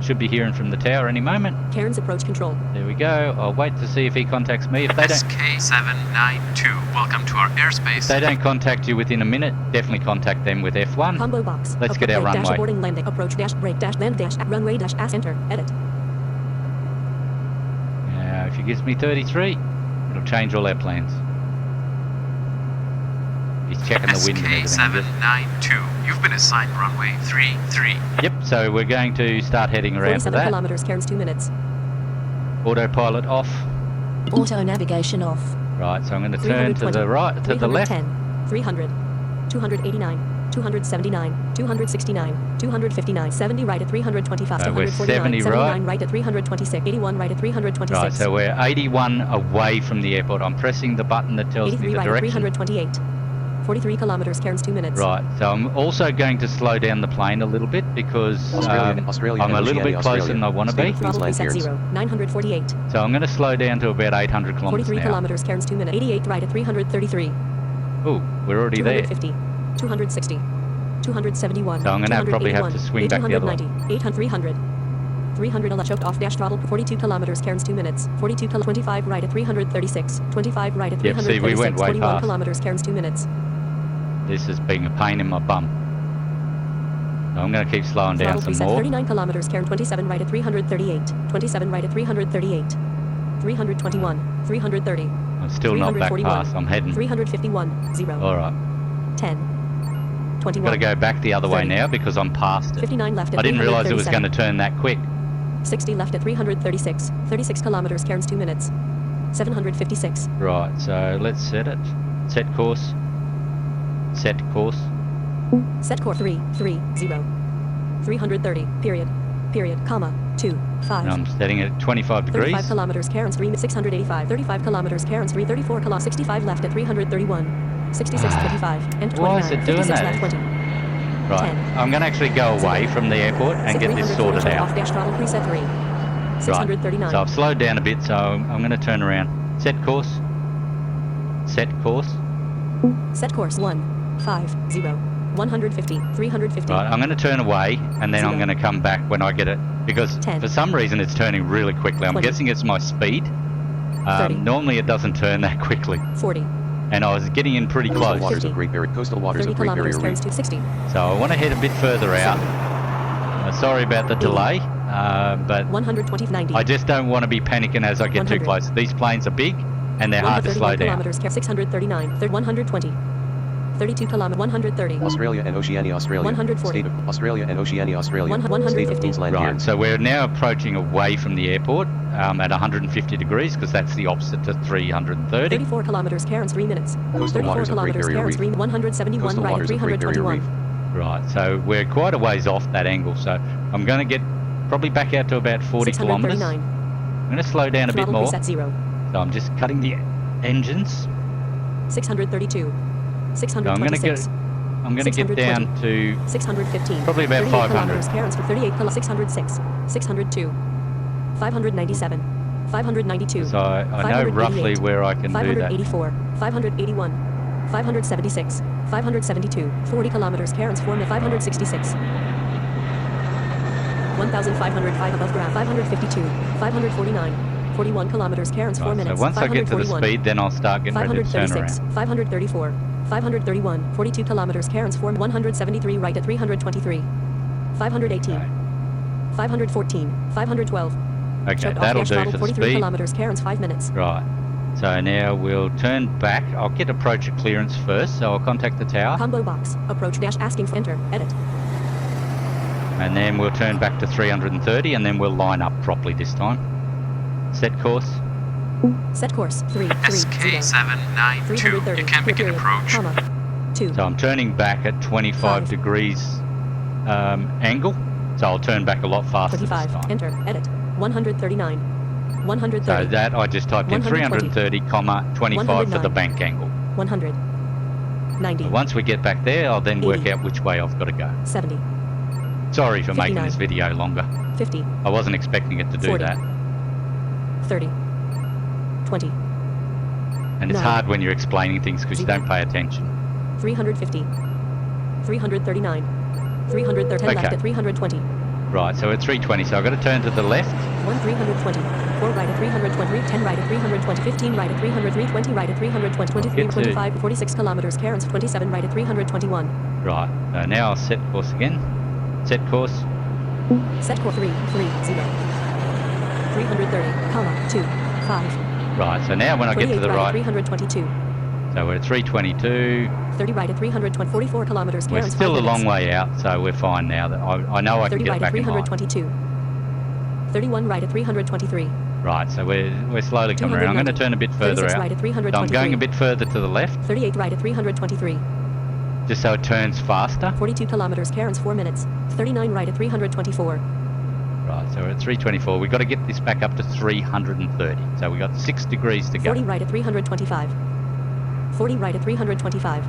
S1: Should be hearing from the tower any moment.
S3: Cairns approach control.
S1: There we go. I'll wait to see if he contacts me. If they don't,
S5: SK792, welcome to our airspace.
S1: if they don't contact you within a minute, definitely contact them with F1.
S3: Combo box.
S1: Let's get our
S3: Approach,
S1: runway.
S3: Dash boarding landing. Approach dash brake dash land dash at runway dash ass enter. Edit.
S1: Now, if he gives me 33, it'll change all our plans. He's checking the wind and everything.
S5: SK792, you've been assigned runway 33.
S1: Yep, so we're going to start heading around for
S3: 47
S1: that.
S3: kilometers, Cairns, 2 minutes.
S1: Autopilot off.
S2: Auto navigation off.
S1: Right, so I'm going to turn to the right, to the left.
S3: 310, 300, 289, 279, 269, 259, 70 right at 325,
S1: So we're
S3: 249,
S1: 70 right.
S3: 79 right at 326, 81 right at 326.
S1: Right, so we're 81 away from the airport. I'm pressing the button that tells me
S3: 83
S1: the
S3: right at
S1: direction.
S3: 328. 43 kilometers, Cairns, 2 minutes.
S1: Right, so I'm also going to slow down the plane a little bit because
S4: Australia
S1: I'm a
S4: and
S1: little bit
S4: Oceania,
S1: closer
S4: Australia.
S1: than I want to
S4: State
S1: be.
S4: of
S3: Throttle
S4: Queensland,
S3: preset
S4: Cairns.
S3: 0, 948.
S1: So I'm going to slow down to about 800 kilometers
S3: 43
S1: an hour.
S3: kilometers, Cairns, 2 minutes. 88 right at 333.
S1: Oh, we're already there.
S3: 250, 260, 271.
S1: So I'm gonna probably have to swing back the other way.
S3: 800, 300. 300 choked off dash throttle 42 kilometers, Cairns, 2 minutes. 25 right at 336. 25 right at
S1: Yep,
S3: 336.
S1: see, we went way
S3: 41
S1: past.
S3: kilometers, Cairns, 2 minutes.
S1: This is being a pain in my bum. So I'm going to keep slowing down
S3: Throttle
S1: some
S3: preset
S1: more.
S3: 39 kilometers, Cairns, 27 right at 338. 27 right at 338. 321. 330.
S1: I'm still not back
S3: 341.
S1: past. I'm heading.
S3: 351. 0.
S1: All right.
S3: 10.
S1: I've
S3: 21.
S1: got to go back the other way
S3: 30.
S1: now because I'm past it.
S3: 59 left at
S1: I didn't realise it was
S3: 337.
S1: going to turn that quick.
S3: 60 left at 336. 36 kilometers, Cairns, 2 minutes. 756.
S1: Right, so let's set it. Set course. Set course.
S3: Set core 330. 330. Period. period, comma, 2, 5.
S1: And I'm setting it at 25 degrees.
S3: 35 kilometers, Karen's 3, 685. 35 kilometers, Karen's 3, 34 kilometers, 65 left at 331. 66, 25, and 29.
S1: Why is it doing
S3: 56
S1: that?
S3: left, 20.
S1: Right,
S3: 10.
S1: I'm going to actually go away from the airport and get this sorted out.
S3: Off dash throttle preset 3. 639.
S1: Right, so I've slowed down a bit, so I'm going to turn around. Set course. Set course.
S3: Set course 1, 5, 0. 150, 350.
S1: Right, I'm going to turn away and then I'm going to come back when I get it, because
S3: 10.
S1: for some reason it's turning really quickly. I'm
S3: 20.
S1: guessing it's my speed.
S3: 30.
S1: Normally it doesn't turn that quickly.
S3: 40.
S1: And I was getting in pretty
S4: Coastal
S1: close.
S4: waters of Great Barrier. Coastal waters
S3: 30
S4: of Great Barrier
S3: kilometers,
S4: Reef.
S3: Karen's 260.
S1: So I want to head a bit further out. Sorry about the delay, but
S3: 120, 90.
S1: I just don't want to be panicking as I get too
S3: 100.
S1: close. These planes are big and they're hard to slow
S3: 131
S1: down.
S3: kilometers, 639. 120. 32 kilometers, 130.
S4: Australia and Oceania, Australia.
S3: 140.
S4: State of Australia and Oceania, Australia.
S3: 150.
S4: State of Queensland
S1: Right,
S4: here.
S1: so we're now approaching away from the airport at 150 degrees, because that's the opposite to 330.
S3: 34 kilometers, Karen's 3 minutes.
S4: Coastal
S3: 34
S4: waters of Great
S3: kilometers,
S4: Barrier
S3: Karen's
S4: Reef.
S3: 3, 171
S4: Coastal
S3: right at
S4: waters of Great Barrier
S3: 321.
S4: Reef.
S1: Right, so we're quite a ways off that angle, so I'm going to get probably back out to about 40 kilometres.
S3: 639.
S1: I'm going to slow down a bit
S3: Throttle
S1: more,
S3: preset 0.
S1: so I'm just cutting the engines.
S3: 632.
S1: So I'm going to
S3: 626.
S1: get down to
S3: 615.
S1: probably about
S3: 38
S1: 500.
S3: kilometers, Karen's for 38 kilometers, 606. 602. 597. 592.
S1: So I know roughly
S3: 588,
S1: where I can do that.
S3: 584. 581. 576. 572. 40 kilometers, Karen's 4 minutes. 566. 1,505 above ground. 552. 549. 41 kilometers, Karen's 4
S1: Right, so
S3: minutes.
S1: once I get to the
S3: 541.
S1: speed, then I'll start getting ready to turn
S3: 536,
S1: around.
S3: 534, 531, 42 kilometers, Karen's 4, 173 right at 323, 518,
S1: Okay.
S3: 514, 512.
S1: Okay,
S3: Choked off
S1: that'll
S3: dash
S1: do
S3: throttle,
S1: for the
S3: 43
S1: speed.
S3: kilometers, Karen's 5 minutes.
S1: Right. So now we'll turn back. I'll get approach clearance first, so I'll contact the tower,
S3: Combo box, approach dash asking for enter, edit.
S1: and then we'll turn back to 330, and then we'll line up properly this time. Set course.
S3: Set course, 330,
S5: SK792.
S3: 330,
S5: You can begin
S3: period,
S5: approach.
S3: comma, 2,
S1: So I'm turning back at 25
S3: 5.
S1: degrees angle, so I'll turn back a lot faster this
S3: 25,
S1: time.
S3: enter, edit, 139,
S1: So
S3: 130,
S1: that I just typed in
S3: 120,
S1: 330, 25 for the
S3: 109.
S1: bank angle.
S3: 100, 90,
S1: Once we get back there, I'll then work
S3: 80.
S1: out which way I've got to go.
S3: 70,
S1: Sorry for making
S3: 59.
S1: this video longer.
S3: 50,
S1: I wasn't expecting it to do
S3: 40.
S1: that.
S3: 30, 20,
S1: And it's
S3: 9.
S1: hard when you're explaining things because you
S3: 0.
S1: don't pay attention.
S3: 350, 339, 330, 10 left
S1: Okay.
S3: at 320,
S1: Right, so at 320, so I've got to turn to the left.
S3: 320, 4 right at 320, 10 right at 320, 15 right at 300, 320 right at 320, 23,
S1: Get to-
S3: 25, 46 kilometers, Karen's 27 right at 321.
S1: Right, so now I'll set course again. Set course.
S3: Set course 330, 330, comma, 2, 5,
S1: Right, so now when I get
S3: 28
S1: to the
S3: right at
S1: right,
S3: 322,
S1: so we're at 322.
S3: 30 right at 320, 44 kilometers,
S1: We're
S3: Karen's
S1: still
S3: 5
S1: a long
S3: minutes.
S1: way out, so we're fine now. That I know I can
S3: 30
S1: get
S3: right at
S1: back in line.
S3: 322, 31 right at 323,
S1: Right, so we're slowly coming around. I'm going to turn a bit further
S3: 36
S1: out.
S3: right at
S1: So
S3: 323,
S1: I'm going a bit further to the left,
S3: 38 right at 323,
S1: just so it turns faster.
S3: 42 kilometers, Karen's 4 minutes, 39 right at 324,
S1: Right, so we're at 324. We've got to get this back up to 330. So we've got 6 degrees to go.
S3: 40 right at 325, 40 right at 325,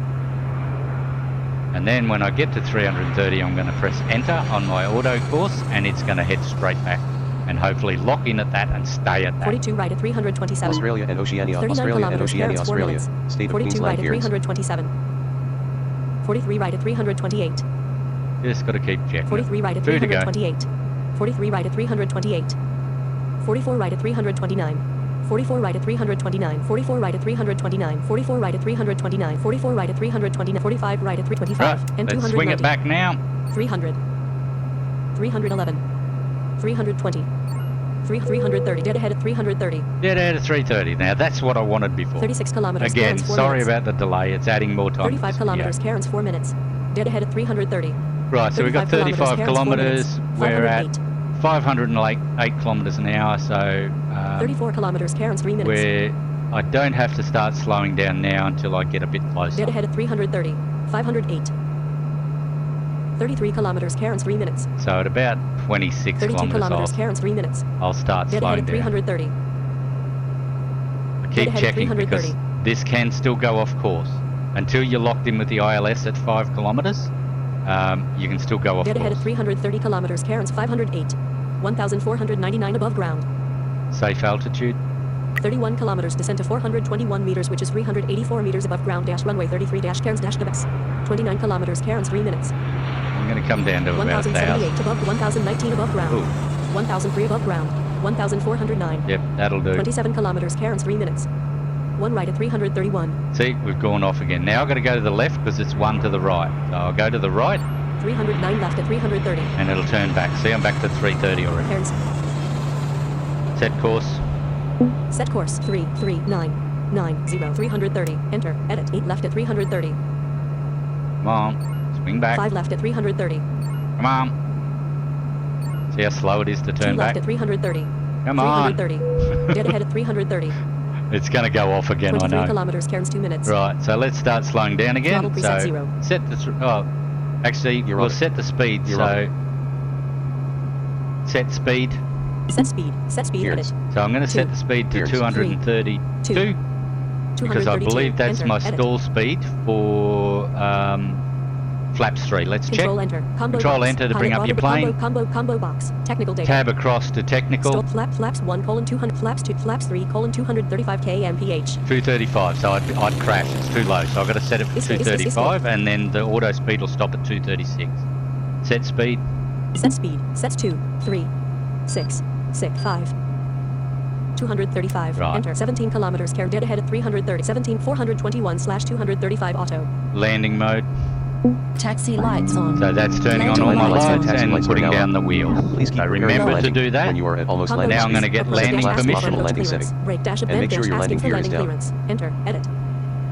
S1: And then when I get to 330, I'm going to press enter on my auto course, and it's going to head straight back and hopefully lock in at that and stay at that.
S3: 42 right at 327,
S4: Australia and Oceania,
S3: 39
S4: Australia and
S3: kilometers,
S4: Oceania,
S3: Karen's 4
S4: Australia.
S3: minutes,
S4: State of
S3: 42 right
S4: Queensland
S3: at
S4: here.
S3: 327, 43 right at 328,
S1: Just got to keep checking.
S3: 43 right at
S1: Two to go.
S3: 328, 43 right at 328, 44 right at 329, 44 right at 329, 44 right at 329, 44 right at 329, 44 right at 329, 45 right at 325,
S1: Right,
S3: and
S1: let's
S3: 290.
S1: swing it back now.
S3: 300, 311, 320, 330, dead ahead at 330,
S1: Get out of 330. Now that's what I wanted before.
S3: 36 kilometers,
S1: Again,
S3: Karen's 4
S1: sorry
S3: minutes,
S1: about the delay. It's adding more time. to
S3: 35
S1: this
S3: kilometers,
S1: video.
S3: Karen's 4 minutes, dead ahead at 330,
S1: Right, so we've got 35
S3: Karen's 4
S1: kilometres.
S3: minutes,
S1: We're at
S3: 508,
S1: 508 kilometres an hour, so
S3: 34 kilometers, Karen's 3 minutes,
S1: I don't have to start slowing down now until I get a bit closer.
S3: dead ahead at 330, 508, 33 kilometers, Karen's 3 minutes.
S1: So at about 26
S3: 32 kilometers,
S1: kilometres,
S3: Karen's 3 minutes.
S1: I'll start
S3: Dead ahead
S1: slowing
S3: at
S1: down.
S3: 330.
S1: Keep
S3: ahead at
S1: checking because
S3: 330.
S1: this can still go off course. Until you're locked in with the ILS at 5 kilometres, you can still go off
S3: Dead ahead at
S1: course.
S3: 330 kilometers, Karen's 508. 1,499 above ground.
S1: Safe altitude.
S3: 31 kilometers, descent to 421 meters, which is 384 meters above ground. Dash runway 33 dash Cairns dash Quebec. 29 kilometers, Karen's 3 minutes.
S1: I'm going to come down to about
S3: 1,078
S1: 1,000.
S3: above, 1,019 above ground.
S1: Ooh.
S3: 1,003 above ground. 1,409.
S1: Yep, that'll do.
S3: 27 kilometers, Karen's 3 minutes. 1 right at 331.
S1: See, we've gone off again. Now I've got to go to the left because it's 1 to the right. So I'll go to the right
S3: 309 left at 330.
S1: and it'll turn back. See, I'm back to 330 already.
S3: Cairns.
S1: Set course.
S3: Set course 33990 330. Enter. Edit 8 left at 330.
S1: Come on. Swing back.
S3: 5 left at 330.
S1: Come on. See how slow it is to
S3: 2
S1: turn
S3: left
S1: back?
S3: at 330.
S1: Come on.
S3: 330. Dead ahead at 330.
S1: It's going to go off again, I
S3: 23
S1: know.
S3: kilometers, Cairns 2 minutes.
S1: Right, so let's start slowing down again.
S3: Throttle
S1: So
S3: preset 0.
S1: set the actually
S4: You're
S1: we'll
S4: on it.
S1: set the speed.
S4: You're
S1: So set speed.
S3: Set speed. Set speed.
S4: Gears.
S3: Edit.
S1: So I'm going to set
S3: 2.
S1: the speed to
S4: Gears.
S1: 232
S3: 2.
S1: because I
S3: 232.
S1: believe that's
S3: Enter.
S1: my
S3: Edit.
S1: stall speed for flaps 3. Let's
S3: Control
S1: check.
S3: enter. Combo
S1: Control
S3: box.
S1: enter to bring
S3: Pilot
S1: up your
S3: auto-
S1: plane.
S3: Combo box. Technical data.
S1: Tab across to technical.
S3: Stall flaps 1 colon 200 flaps 2 flaps 3 colon 235 kmph.
S1: 235, so I'd crash. It's too low, so I've got to set it for
S3: Is it-
S1: 235, and then the auto speed will stop at 236. Set speed.
S3: Set speed. Sets 2 3 6 6 5. 235.
S1: Right.
S3: Enter. 17 kilometers. Cairn dead ahead at 330. 17 421/235 auto.
S1: Landing mode.
S2: Taxi lights on.
S1: So that's turning on
S2: Landing
S1: all my
S2: lights on.
S1: lights
S4: Taxi
S1: and
S4: lights are
S1: putting
S4: now
S1: down
S4: on.
S1: the wheel.
S4: Please keep
S1: So
S4: preparing
S1: remember
S4: for
S1: to
S4: landing
S1: do that.
S4: when you are at almost
S3: Combo
S4: landing
S1: Now I'm
S3: box.
S1: gonna get
S3: Approach
S1: landing
S3: dash asking
S1: permission.
S3: for
S4: Landing
S3: clearance.
S4: setting.
S3: Brake dash
S4: And
S3: event
S4: make sure
S3: dash
S4: your
S3: asking
S4: landing
S3: for
S4: gear is
S3: landing
S4: down.
S3: clearance. Enter. Edit.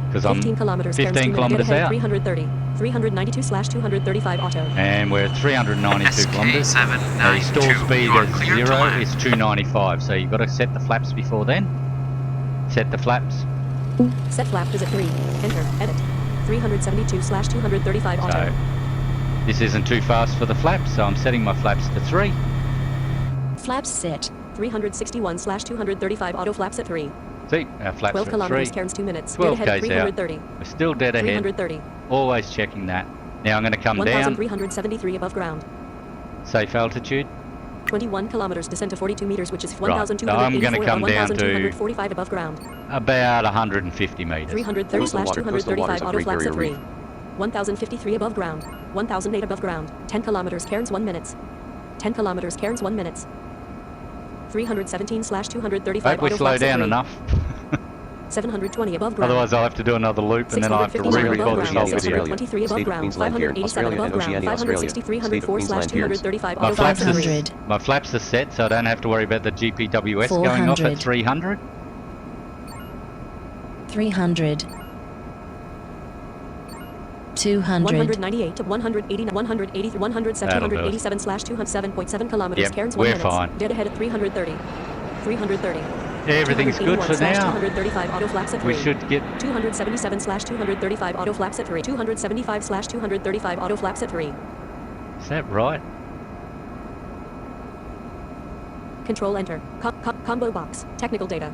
S1: Because I'm
S3: 15 kilometers. Cairns
S1: 15
S3: 2
S1: kilometers
S3: dead ahead
S1: out.
S3: 330. 392/235 auto.
S1: And we're at 392 kilometers. The
S5: SK792.
S1: stall speed
S5: You are
S1: is
S5: cleared to
S1: 0
S5: land.
S1: is 295. So you've got to set the flaps before then. Set the flaps.
S3: Set flap is at 3. Enter. Edit. 372/235 auto.
S1: So this isn't too fast for the flaps, so I'm setting my flaps to 3.
S2: Flaps set.
S3: 361/235 auto flaps at 3.
S1: See, our flaps
S3: 12
S1: are at
S3: kilometers.
S1: 3.
S3: Cairns 2 minutes.
S1: 12
S3: Dead ahead at
S1: k's out.
S3: 330.
S1: We're still dead ahead.
S3: 330.
S1: Always checking that. Now I'm going to come down.
S3: 1,373 above ground.
S1: Safe altitude.
S3: 21 kilometers. Descent to 42 meters, which is
S1: Right, so
S3: 1,284
S1: I'm gonna come down to-
S3: 1,245 above ground.
S1: About 150 meters.
S3: 330/235 auto
S4: Great
S3: flaps at
S4: Barrier
S3: 3. 1,053 above ground. 1,008 above ground. 10 kilometers. Cairns 1 minutes. 10 kilometers. Cairns 1 minutes. 317/235
S1: Hope we
S3: auto
S1: slow
S3: flaps at
S1: down
S3: 3.
S1: enough.
S3: 720 above ground.
S1: Otherwise I'll have to do another loop and then I'll have to
S3: 659
S1: re-record
S3: above
S1: this
S3: ground.
S1: whole video.
S3: 623 above
S4: State of
S3: ground.
S4: Queensland here,
S3: 587
S4: Australia
S3: above
S4: and
S3: ground.
S4: Oceania, Australia.
S3: 560
S4: State of Queensland
S3: 304/235
S1: My
S3: auto
S1: flaps,
S3: flaps at
S1: are,
S3: 3.
S2: 500.
S1: my flaps are set, so I don't have to worry about the GPWS going off at
S2: 400.
S1: 300.
S2: 300. 200.
S3: 198 to 180, 180, 170,
S1: That'll do it.
S3: 187/207.7 kilometers.
S1: Yep,
S3: Cairns 1
S1: we're
S3: minutes.
S1: fine.
S3: Dead ahead at 330. 330.
S1: Everything's good for now.
S3: 235 auto flaps at 3.
S1: We should get
S3: 277/235 auto flaps at 3. 275/235 auto flaps at 3.
S1: Is that right?
S3: Control enter. Combo box. Technical data.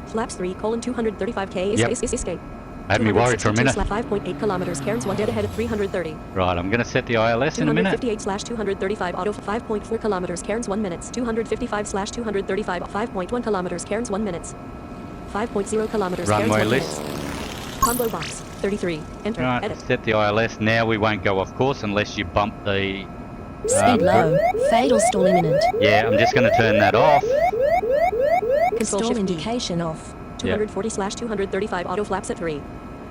S3: Flaps 3 colon 235k
S1: Yep.
S3: escape.
S1: Had me worried for a minute.
S3: 5.8 kilometers. Cairns 1 dead ahead at 330.
S1: Right, I'm going to set the ILS in a minute.
S3: 258/235 auto 5.4 kilometers. Cairns 1 minutes. 255/235 5.1 kilometers. Cairns 1 minutes. 5.0 kilometers. Cairns
S1: Runway
S3: 1
S1: list.
S3: minutes. Combo box 33. Enter.
S1: Right,
S3: Edit.
S1: set the ILS. Now we won't go off course unless you bump the...
S2: Speed low. Fatal stall imminent.
S1: Yeah, I'm just going to turn that off.
S3: Control
S2: Stall
S3: shift E.
S2: indication off.
S3: 240/235 auto flaps at 3.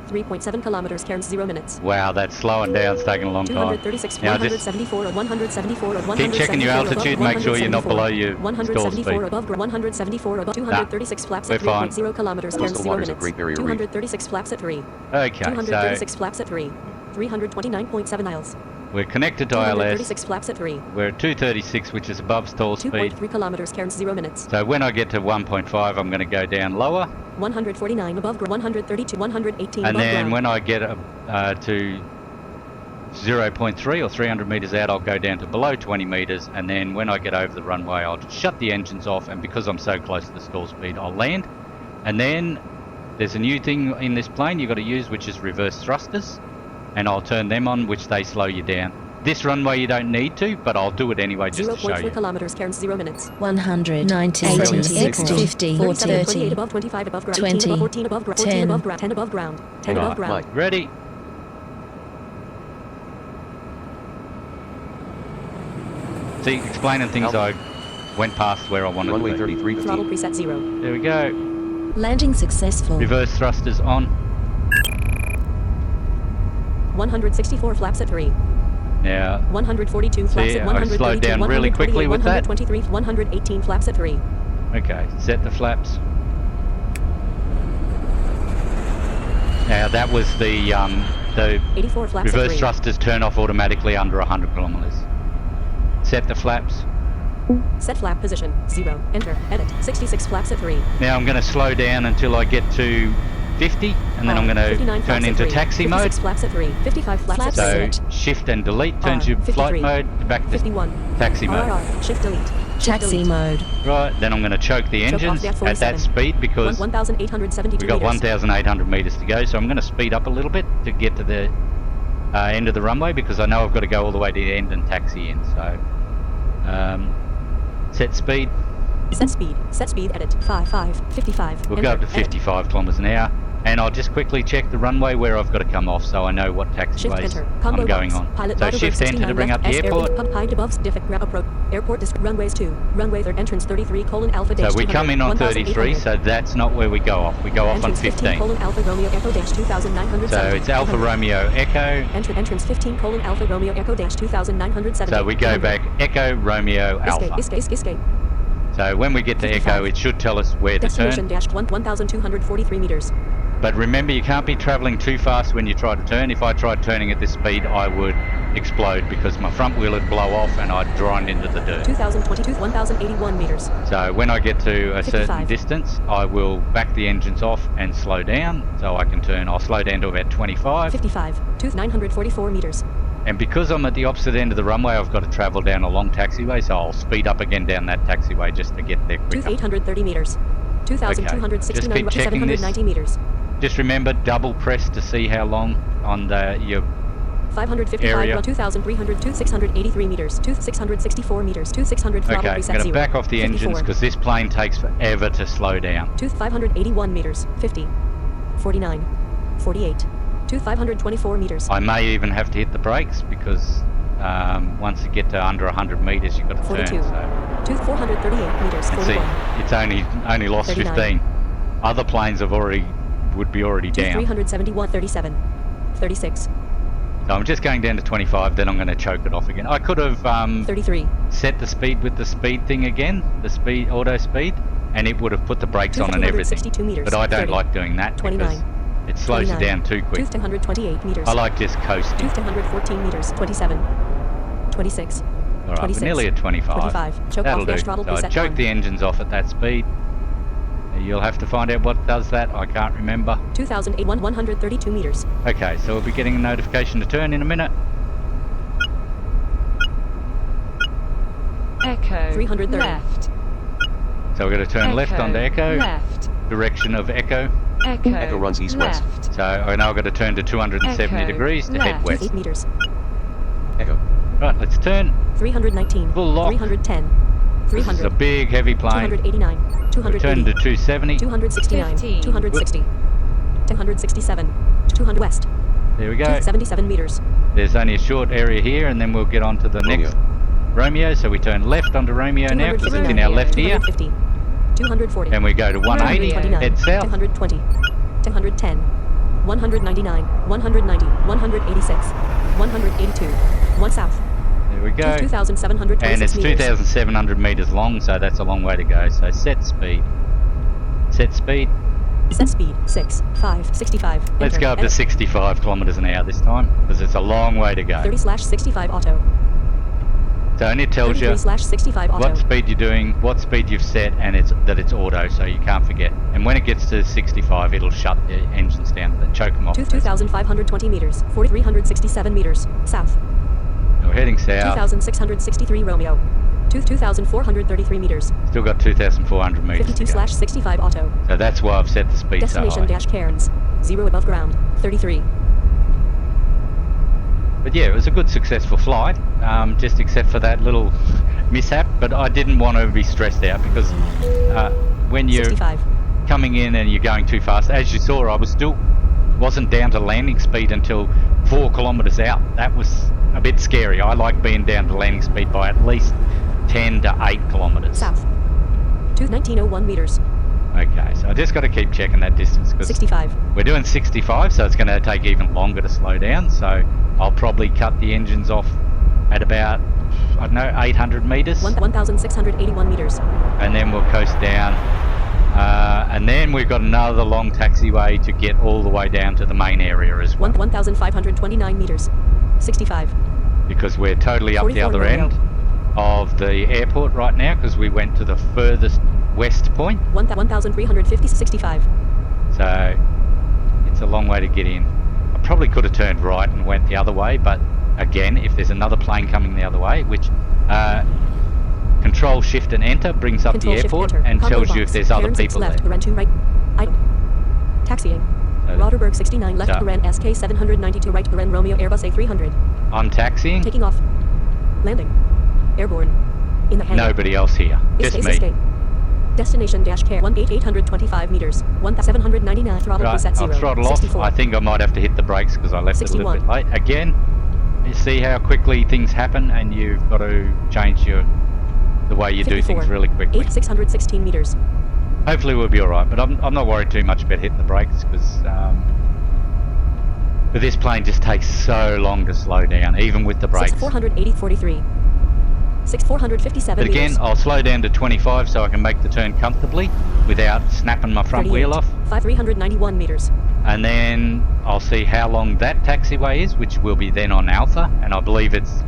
S3: 3.7 kilometers. Cairns 0 minutes.
S1: Wow, that's slowing down. It's taking a long time.
S3: 236,
S1: Now just
S3: 174, 174,
S1: keep checking your
S3: 174
S1: altitude.
S3: above,
S1: Make sure you're not
S3: 174,
S1: below your stall
S3: 174
S1: speed.
S3: above, 174 above, 236 flaps at
S1: we're fine.
S3: 3.0 kilometers. Cairns
S4: Coastal
S3: 0
S4: waters of
S3: minutes.
S4: Great Barrier Reef.
S3: 236 flaps at 3.
S1: Okay,
S3: 236
S1: so
S3: flaps at 3. 329.7 miles.
S1: we're connected to ILS.
S3: 236 flaps at 3.
S1: We're at 236, which is above stall speed.
S3: 2.3 kilometers. Cairns 0 minutes.
S1: So when I get to 1.5, I'm going to go down lower.
S3: 149 above, 132, 118
S1: And
S3: above
S1: then
S3: ground.
S1: when I get to 0.3 or 300 meters out, I'll go down to below 20 meters, and then when I get over the runway, I'll just shut the engines off, and because I'm so close to the stall speed, I'll land. And then there's a new thing in this plane you've got to use, which is reverse thrusters, and I'll turn them on, which they slow you down. This runway you don't need to, but I'll do it anyway just to show
S3: 0.4
S1: you.
S3: kilometers, Cairns 0 minutes.
S2: 100, 90,
S1: 80,
S2: 60, 50,
S3: 37,
S2: 30,
S3: 28 above, 25 above ground,
S2: 20,
S3: 18 above, 14 above ground, 14 above ground, 10 above ground, 10
S4: Hang on,
S3: above ground.
S4: Mike.
S1: Ready? See, explaining things I went past where I wanted
S4: Runway
S1: to be.
S4: 33
S3: Throttle
S4: 15.
S3: preset 0.
S1: There we go.
S2: landing successful.
S1: Reverse thrusters on.
S3: 164 flaps at 3.
S1: Now,
S3: 142 flaps
S1: See,
S3: at
S1: I
S3: 132,
S1: slowed down really
S3: 128,
S1: quickly with that.
S3: 123, 118 flaps at 3.
S1: okay, set the flaps. Now that was the
S3: 84 flaps at
S1: reverse
S3: 3.
S1: thrusters turn off automatically under 100 kilometers. Set the flaps.
S3: Set flap position 0. Enter. Edit. 66 flaps at 3.
S1: Now I'm going to slow down until I get to 50, and then I'm going to
S3: 59
S1: turn
S3: flaps at
S1: into
S3: 3.
S1: taxi
S3: 56
S1: mode.
S3: flaps at 3. 55 flaps at
S1: So
S3: 3.
S1: shift and delete turns
S3: R,
S1: you flight
S3: 53.
S1: mode back to
S3: 51.
S1: taxi mode.
S3: RRR. Shift delete. Shift
S2: Taxi
S3: delete.
S2: mode.
S1: Right, then I'm going to choke the
S3: Choke off
S1: engines
S3: the
S1: at that
S3: F47.
S1: speed because
S3: 1,872
S1: we've got
S3: meters.
S1: 1,800 meters to go. So I'm going to speed up a little bit to get to the end of the runway because I know I've got to go all the way to the end and taxi in. So set speed.
S3: Set speed. Set speed. Edit. 55.
S1: We'll
S3: Enter.
S1: go up to
S3: Edit.
S1: 55 kilometers an hour. And I'll just quickly check the runway where I've got to come off so I know what
S3: Shift
S1: taxiways
S3: enter. Combo
S1: I'm going
S3: box.
S1: on.
S3: Pilot
S1: So
S3: ladder
S1: shift
S3: berth
S1: enter to
S3: 69
S1: bring up
S3: left,
S1: the
S3: S
S1: airport.
S3: Pump height above different approach. Airport runways 2. Runway 3 entrance 33 alpha dash
S1: So we
S3: 200,
S1: come in on 33,
S3: 1,800.
S1: so that's not where we go off. We go off on
S3: Entrance
S1: 15.
S3: Alpha Romeo Echo dash 2,970.
S1: So it's Alpha
S3: 200.
S1: Romeo Echo.
S3: Entrance 15 Alpha Romeo Echo dash 2,970.
S1: So we go
S3: 200.
S1: back Echo Romeo Alpha.
S3: Escape.
S1: So when we get to
S3: 55.
S1: Echo, it should tell us where to
S3: Destination
S1: turn.
S3: dash 1,243 meters.
S1: But remember, you can't be travelling too fast when you try to turn. If I tried turning at this speed, I would explode because my front wheel would blow off and I'd grind into the dirt.
S3: 2022 1,081 meters.
S1: So when I get to a certain
S3: 55.
S1: distance, I will back the engines off and slow down so I can turn. I'll slow down to about 25.
S3: 55. 944 meters.
S1: And because I'm at the opposite end of the runway, I've got to travel down a long taxiway, so I'll speed up again down that taxiway just to get there quicker.
S3: 830 meters. 2,269
S1: keep checking this.
S3: 790 meters.
S1: Just remember, double press to see how long on your
S3: 555
S1: area.
S3: 2,300 683 meters. 664 meters. 600 throttle
S1: Okay, I'm
S3: reset
S1: going to
S3: 0.
S1: back off the
S3: 54.
S1: engines because this plane takes forever to slow down.
S3: 581 meters. 50. 49. 48. 524 meters.
S1: I may even have to hit the brakes because once you get to under 100 meters, you've got to
S3: 42.
S1: turn. So
S3: 438 meters.
S1: and see,
S3: 41.
S1: it's only lost
S3: 39.
S1: 15. Other planes would be already down.
S3: 371 37. 36.
S1: So I'm just going down to 25, then I'm going to choke it off again. I could have
S3: 33.
S1: set the speed with the speed thing again, the speed auto speed, and it would have put the brakes on and everything.
S3: 262 meters.
S1: But I don't
S3: 30.
S1: like doing that
S3: 29.
S1: because it slows
S3: 29.
S1: you down too quick.
S3: 228 meters.
S1: I like just coasting.
S3: 214 meters. 27. 26.
S1: All right, we're
S3: 26.
S1: nearly at 25.
S3: 25. Choke
S1: That'll
S3: off
S1: do.
S3: dash throttle
S1: So I
S3: preset
S1: choke
S3: 1.
S1: the engines off at that speed. You'll have to find out what does that. I can't remember.
S3: 132 meters.
S1: Okay, so we'll be getting a notification to turn in a minute.
S6: Echo.
S3: 330.
S6: Left.
S1: So we're going to turn left onto Echo.
S6: Left.
S1: Direction of Echo.
S6: Echo.
S4: Echo runs east-west.
S6: Left.
S1: So I now got to turn to 270
S6: Echo,
S1: degrees to head
S6: left.
S1: west.
S3: 8 meters.
S4: Echo.
S1: Right, let's turn.
S3: 319.
S1: Full lock.
S3: 310.
S1: This is a
S3: 300.
S1: big, heavy plane.
S3: 289.
S1: Turn
S3: 280.
S1: to 270.
S3: 269.
S6: 15.
S3: 260. 267. 200 west.
S1: There we go.
S3: 277 meters.
S1: There's only a short area here, and then we'll get on to the next Romeo. So we turn left onto Romeo now because it's in our left ear.
S3: 250. 240.
S1: And we go to 180,
S6: Romeo.
S1: head south.
S3: 220. 210. 199. 190. 186. 182. 1 south.
S1: There we go.
S3: 2,726
S1: And it's
S3: meters.
S1: 2,700 meters long, so that's a long way to go. So set speed. Set speed.
S3: Set speed 6, 5, 65.
S1: Let's
S3: Enter.
S1: go up to
S3: Edit.
S1: 65 kilometers an hour this time because it's a long way to go.
S3: 30/65 auto.
S1: So it only tells you
S3: 33/65 auto.
S1: what speed you're doing, what speed you've set, and it's auto, so you can't forget. And when it gets to 65, it'll shut the engines down, choke them off.
S3: 2,520 meters, 4,367 meters, south.
S1: We're heading south.
S3: 2,663 Romeo. 2,433 meters.
S1: Still got 2,400 meters.
S3: 52/65 auto.
S1: So that's why I've set the speed so
S3: Destination
S1: high.
S3: dash Cairns. 0 above ground. 33.
S1: But yeah, it was a good, successful flight, just except for that little mishap. But I didn't want to be stressed out because when you're
S3: 65.
S1: coming in and you're going too fast, as you saw, I wasn't down to landing speed until 4 kilometers out. That was a bit scary. I like being down to landing speed by at least 10 to 8 kilometers.
S3: South. 1901 meters.
S1: Okay, so I just got to keep checking that distance because
S3: 65.
S1: we're doing 65, so it's going to take even longer to slow down. So I'll probably cut the engines off at about, I don't know, 800 meters.
S3: 1,681 meters.
S1: And then we'll coast down. And then we've got another long taxiway to get all the way down to the main area as well.
S3: 1,529 meters. 65.
S1: Because we're totally up the
S3: 44
S1: other
S3: Romeo.
S1: end of the airport right now because we went to the furthest west point.
S3: 1,350. 65.
S1: So it's a long way to get in. I probably could have turned right and went the other way, but again, if there's another plane coming the other way, which Control Shift and Enter brings up
S3: Control
S1: the
S3: Shift
S1: airport
S3: Enter.
S1: and
S3: Cargo
S1: tells you
S3: box.
S1: if there's other
S3: Cairns 6
S1: people
S3: left.
S1: there.
S3: Garan 2 right. Idle. Taxiing.
S1: So
S3: Roderberg 69 left.
S1: So-
S3: Garan SK 792 right. Garan Romeo Airbus A300.
S1: I'm taxiing.
S3: Taking off. Landing. Airborne. In the hangar.
S1: Nobody else here. Just
S3: Escape,
S1: me.
S3: escape. Destination dash care 1,825 meters. 1,799 throttle
S1: Right,
S3: preset 0.
S1: I'll throttle off.
S3: 64.
S1: I think I might have to hit the brakes because I left it a little
S3: 61.
S1: bit late. Again, you see how quickly things happen and you've got to change the way you do
S3: 54.
S1: things really quickly.
S3: 8,616 meters.
S1: Hopefully we'll be alright, but I'm not worried too much about hitting the brakes because but this plane just takes so long to slow down, even with the brakes.
S3: 6,480 43. 6,457
S1: But again,
S3: meters.
S1: I'll slow down to 25 so I can make the turn comfortably without snapping my front
S3: 38.
S1: wheel off.
S3: 5,391 meters.
S1: And then I'll see how long that taxiway is, which will be then on Alpha, and I believe it's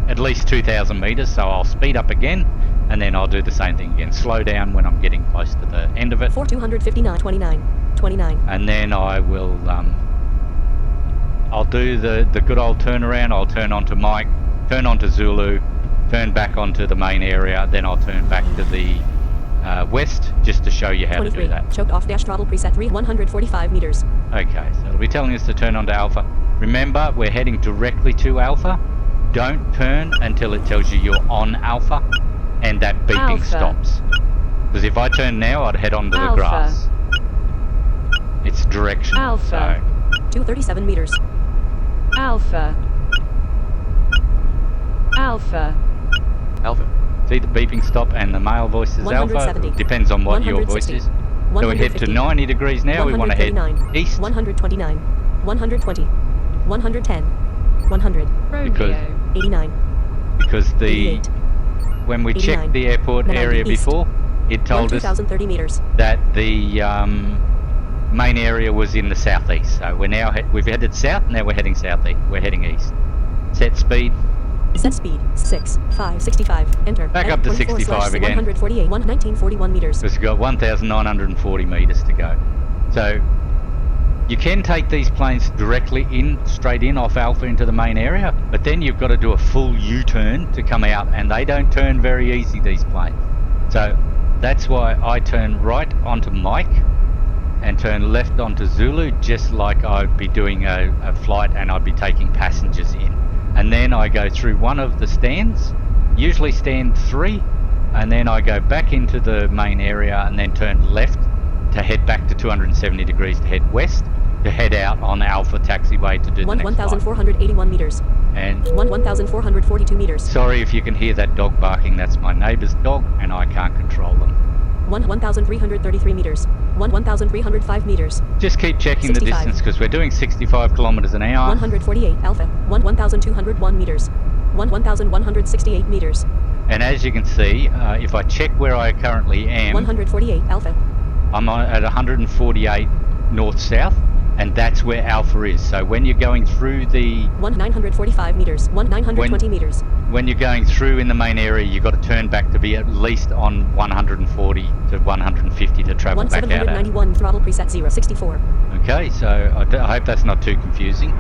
S1: at least 2,000 meters, so I'll speed up again, and then I'll do the same thing again. Slow down when I'm getting close to the end of it,
S3: 4,259 29.
S1: and then I will, I'll do the good old turnaround. I'll turn onto Mike, turn onto Zulu, turn back onto the main area, then I'll turn back to the west, just to show you how to
S3: 23.
S1: do that.
S3: Choked off dash throttle preset 145 meters.
S1: Okay, so it'll be telling us to turn onto Alpha. Remember, we're heading directly to Alpha. Don't turn until it tells you you're on Alpha and that beeping
S6: Alpha.
S1: stops. Because if I turn now, I'd head onto the
S6: Alpha.
S1: grass. It's directional.
S6: Alpha.
S3: 237 meters.
S6: Alpha. Alpha.
S4: Alpha.
S1: So, see the beeping stop and the male voice is Alpha?
S3: 170.
S1: Depends on what your voice
S3: 160.
S1: is. So we head to 90 degrees now. We want to head
S3: 139,
S1: east.
S3: 129, 120, 110, 100,
S6: Romeo.
S3: 89,
S1: Because the
S3: 88,
S1: when we
S3: 89,
S1: checked the airport
S3: 90
S1: area
S3: east.
S1: before, it told us
S3: 2,030 meters.
S1: that the main area was in the southeast. So we're now we've headed south. Now we're heading southeast. We're heading east. Set speed.
S3: Set speed 65. Enter.
S1: Back
S3: At
S1: up to
S3: 24
S1: 65 again.
S3: 148. 1941 meters.
S1: Because we've got 1,940 meters to go. So you can take these planes directly straight in off Alpha into the main area, but then you've got to do a full U-turn to come out, and they don't turn very easy, these planes. So that's why I turn right onto Mike and turn left onto Zulu, just like I'd be doing a flight and I'd be taking passengers in. And then I go through one of the stands, usually stand 3, and then I go back into the main area and then turn left to head back to 270 degrees to head west, to head out on Alpha taxiway to do the next flight.
S3: 1,481 meters.
S1: And
S3: 1,442 meters.
S1: sorry if you can hear that dog barking, that's my neighbour's dog and I can't control them.
S3: 1,333 meters. 1,305 meters.
S1: Just keep checking
S3: 65.
S1: the distance because we're doing 65 kilometres an hour.
S3: 148 Alpha. 1,201 meters. 1,168 meters.
S1: And as you can see, if I check where I currently am,
S3: 148 Alpha.
S1: I'm at 148 north-south, and that's where Alpha is. So when you're going through the
S3: 945 meters. 920 meters.
S1: when you're going through in the main area, you've got to turn back to be at least on 140 to 150 to travel back out.
S3: 1791 throttle preset 064.
S1: Okay, so I hope that's not too confusing.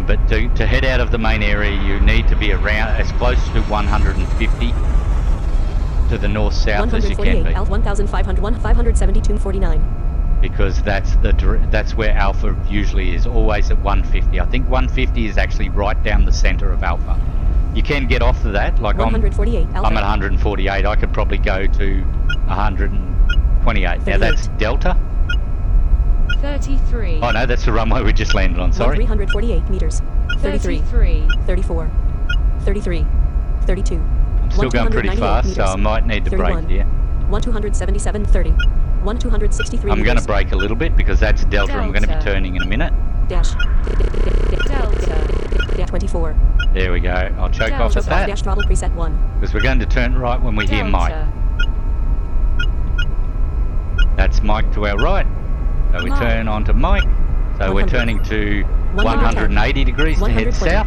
S1: But to head out of the main area, you need to be around as close to 150 to the north-south as you can be,
S3: 1572.49.
S1: because that's where Alpha usually is, always at 150. I think 150 is actually right down the center of Alpha. You can get off of that, like
S3: 148 Alpha.
S1: I'm at 148. I could probably go to 128. Now that's Delta.
S6: 33.
S1: Oh no, that's the runway we just landed on. Sorry.
S3: 348 meters. 33.
S6: 33.
S3: 34. 33. 32.
S1: I'm still going pretty fast, so I might need to brake here.
S3: 1277. 30. 1263.
S1: I'm going to brake a little bit because that's Delta. I'm going to be
S6: Delta.
S1: turning in a minute.
S3: Dash.
S6: Delta.
S3: 24.
S1: There we go. I'll choke off at that
S3: Dash throttle preset 1.
S1: because we're going to turn right when we hear Mike.
S6: Delta.
S1: That's Mike to our right. So we
S6: Mike.
S1: turn onto Mike. So we're
S3: 100.
S1: turning to
S3: 110.
S1: 180 degrees to head
S3: 120.
S1: south.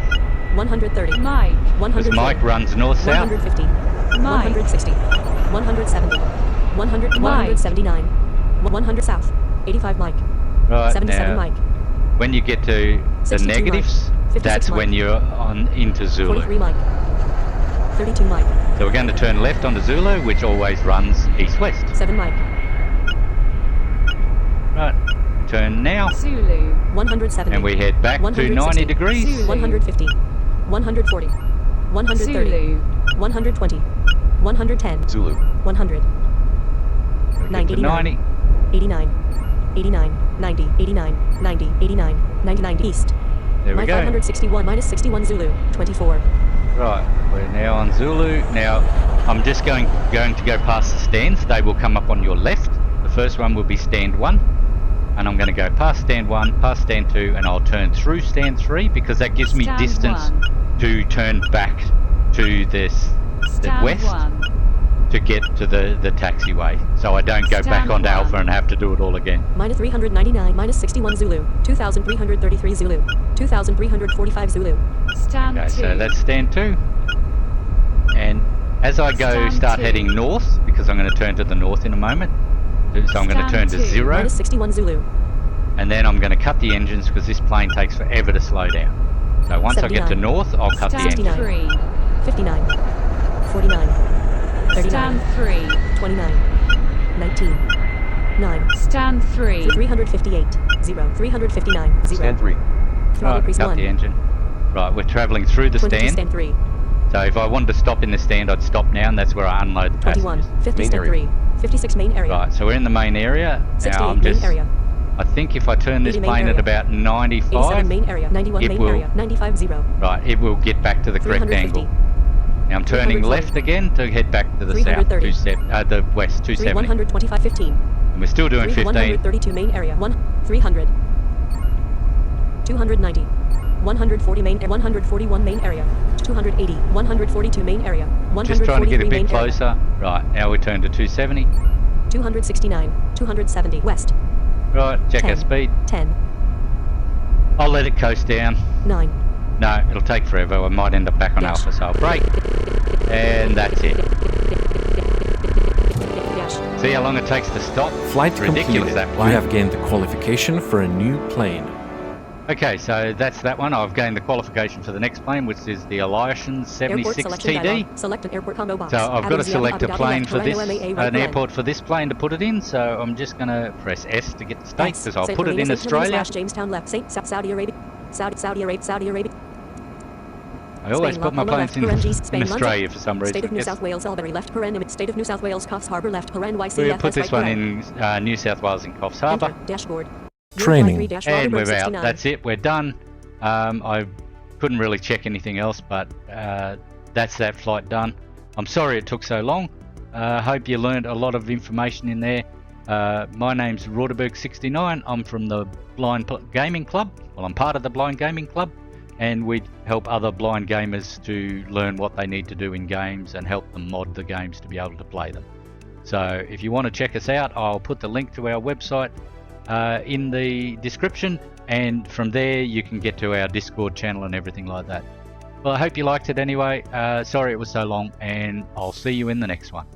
S3: 130.
S6: Mike.
S1: Because
S3: 140.
S1: Mike runs north-south.
S3: 150.
S6: Mike.
S3: 160. 170. 100. 179. 100 south. 85 Mike.
S1: Right
S3: 77
S1: now,
S3: Mike.
S1: when you get to the
S3: 62
S1: negatives,
S3: Mike. 56
S1: that's
S3: Mike.
S1: when you're on into
S3: 43
S1: Zulu.
S3: Mike. 32 Mike.
S1: So we're going to turn left onto Zulu, which always runs east-west.
S3: 7 Mike.
S1: Right, turn now,
S6: Zulu.
S3: 170.
S1: and we head back to
S3: 160.
S1: 90 degrees.
S6: Zulu.
S3: 150. 140. 130.
S6: Zulu.
S3: 120. 110.
S4: Zulu.
S3: 100.
S1: Get to 90.
S3: 89. 89. 90. 89. 90. 89. 99 east.
S1: There we go.
S3: 561 minus 61 Zulu. 24.
S1: Right, we're now on Zulu. Now, I'm just going to go past the stands. They will come up on your left. The first one will be stand 1. And I'm going to go past stand 1, past stand 2, and I'll turn through stand 3 because that gives me
S6: Stand
S1: distance
S6: 1.
S1: to turn back to the
S6: Stand
S1: west
S6: 1.
S1: to get to the taxiway. So I don't go back
S6: Stand
S1: onto
S6: 1.
S1: Alpha and have to do it all again.
S3: Minus 399 minus 61 Zulu. 2333 Zulu. 2345 Zulu.
S6: Stand
S1: Okay,
S6: 2.
S1: so that's stand 2. And as I go
S6: Stand
S1: start
S6: 2.
S1: heading north, because I'm going to turn to the north in a moment, so I'm going to turn
S6: Stand
S1: to
S6: 2.
S1: 0,
S3: Minus 61 Zulu.
S1: and then I'm going to cut the engines because this plane takes forever to slow down. So once I get to
S3: 79.
S1: north, I'll cut the
S6: Stand
S1: engine.
S6: 3.
S3: 59. 49. 39.
S6: Stand 3.
S3: 29. 19. 9.
S6: Stand 3.
S3: 358. 0. 359. 0.
S4: Stand 3.
S3: Throttle
S1: Right,
S3: crease
S1: cut
S3: 1.
S1: the engine. Right, we're travelling through the
S3: 22
S1: stand.
S3: stand 3.
S1: So if I wanted to stop in the stand, I'd stop now, and that's where I unload the
S3: 21.
S1: passengers.
S3: 50
S4: Main
S3: stand
S4: area.
S3: 3. 56 main area.
S1: Right, so we're in the main area.
S3: 68
S1: Now I'm
S3: main
S1: just,
S3: area.
S1: I think if I turn this
S3: 80 main
S1: plane at
S3: area.
S1: about
S3: 87
S1: 95,
S3: main area. 91
S1: It
S3: main
S1: will-
S3: area. 95 0.
S1: right, it will get back to the correct
S3: 350.
S1: angle. Now I'm turning
S3: 340.
S1: left again to head back to the south,
S3: 330.
S1: the west, 270.
S3: 125 15.
S1: And we're still doing 15.
S3: 132 main area. 300. 290. 140 main 141 main area. 280. 142 main area. 143
S1: Just trying to get a bit
S3: main area.
S1: closer. Right, now we turn to 270.
S3: 269. 270 west.
S1: Right, check our
S3: 10.
S1: speed.
S3: 10.
S1: I'll let it coast down.
S3: 9.
S1: No, it'll take forever. I might end up back on
S3: Dash.
S1: Alpha, so I'll brake. And that's it.
S3: Dash.
S1: See how long it takes to stop?
S7: Flight
S1: It's ridiculous,
S7: completed.
S1: that
S7: You
S1: plane.
S7: have gained the qualification for a new plane.
S1: Okay, so that's that one. I've gained the qualification for the next plane, which is the Eliashon
S3: Airport
S1: 76
S3: selection
S1: TD.
S3: dialog. Select an airport combo box.
S1: So I've got to
S3: Abu Dhabi,
S1: select a
S3: Abu Dhabi
S1: plane
S3: left,
S1: for this,
S3: Orlando, MAA, right
S1: an airport for this plane to put it in. So I'm just going to press S to get the state,
S3: S.
S1: because I'll
S3: St.
S1: put it
S3: Helena,
S1: in
S3: St. Helena
S1: Australia.
S3: / Jamestown left. Saudi Arabia. Saudi Arabia.
S1: I always
S3: Spain,
S1: put my
S3: Lama
S1: planes
S3: left, Parenges,
S1: in
S3: Spain,
S1: Australia for some reason.
S3: State of New
S1: Yes.
S3: South Wales, Albury left, Paren, State of New South Wales, Coffs Harbour left, Paren, YC
S1: We'll
S3: left,
S1: put this
S3: right,
S1: one
S3: Paren.
S1: in New South Wales in Coffs Harbour.
S3: Enter, dashboard.
S7: Training.
S3: Eurofly 3-,
S1: And
S3: Robertburg
S1: we're out.
S3: 69.
S1: That's it. We're done. I couldn't really check anything else, but that's that flight done. I'm sorry it took so long. Hope you learned a lot of information in there. My name's Robertburg 69. I'm from the Blind Gaming Club. Well, I'm part of the Blind Gaming Club, and we help other blind gamers to learn what they need to do in games and help them mod the games to be able to play them. So if you want to check us out, I'll put the link to our website in the description, and from there you can get to our Discord channel and everything like that. Well, I hope you liked it anyway. Sorry it was so long, and I'll see you in the next one.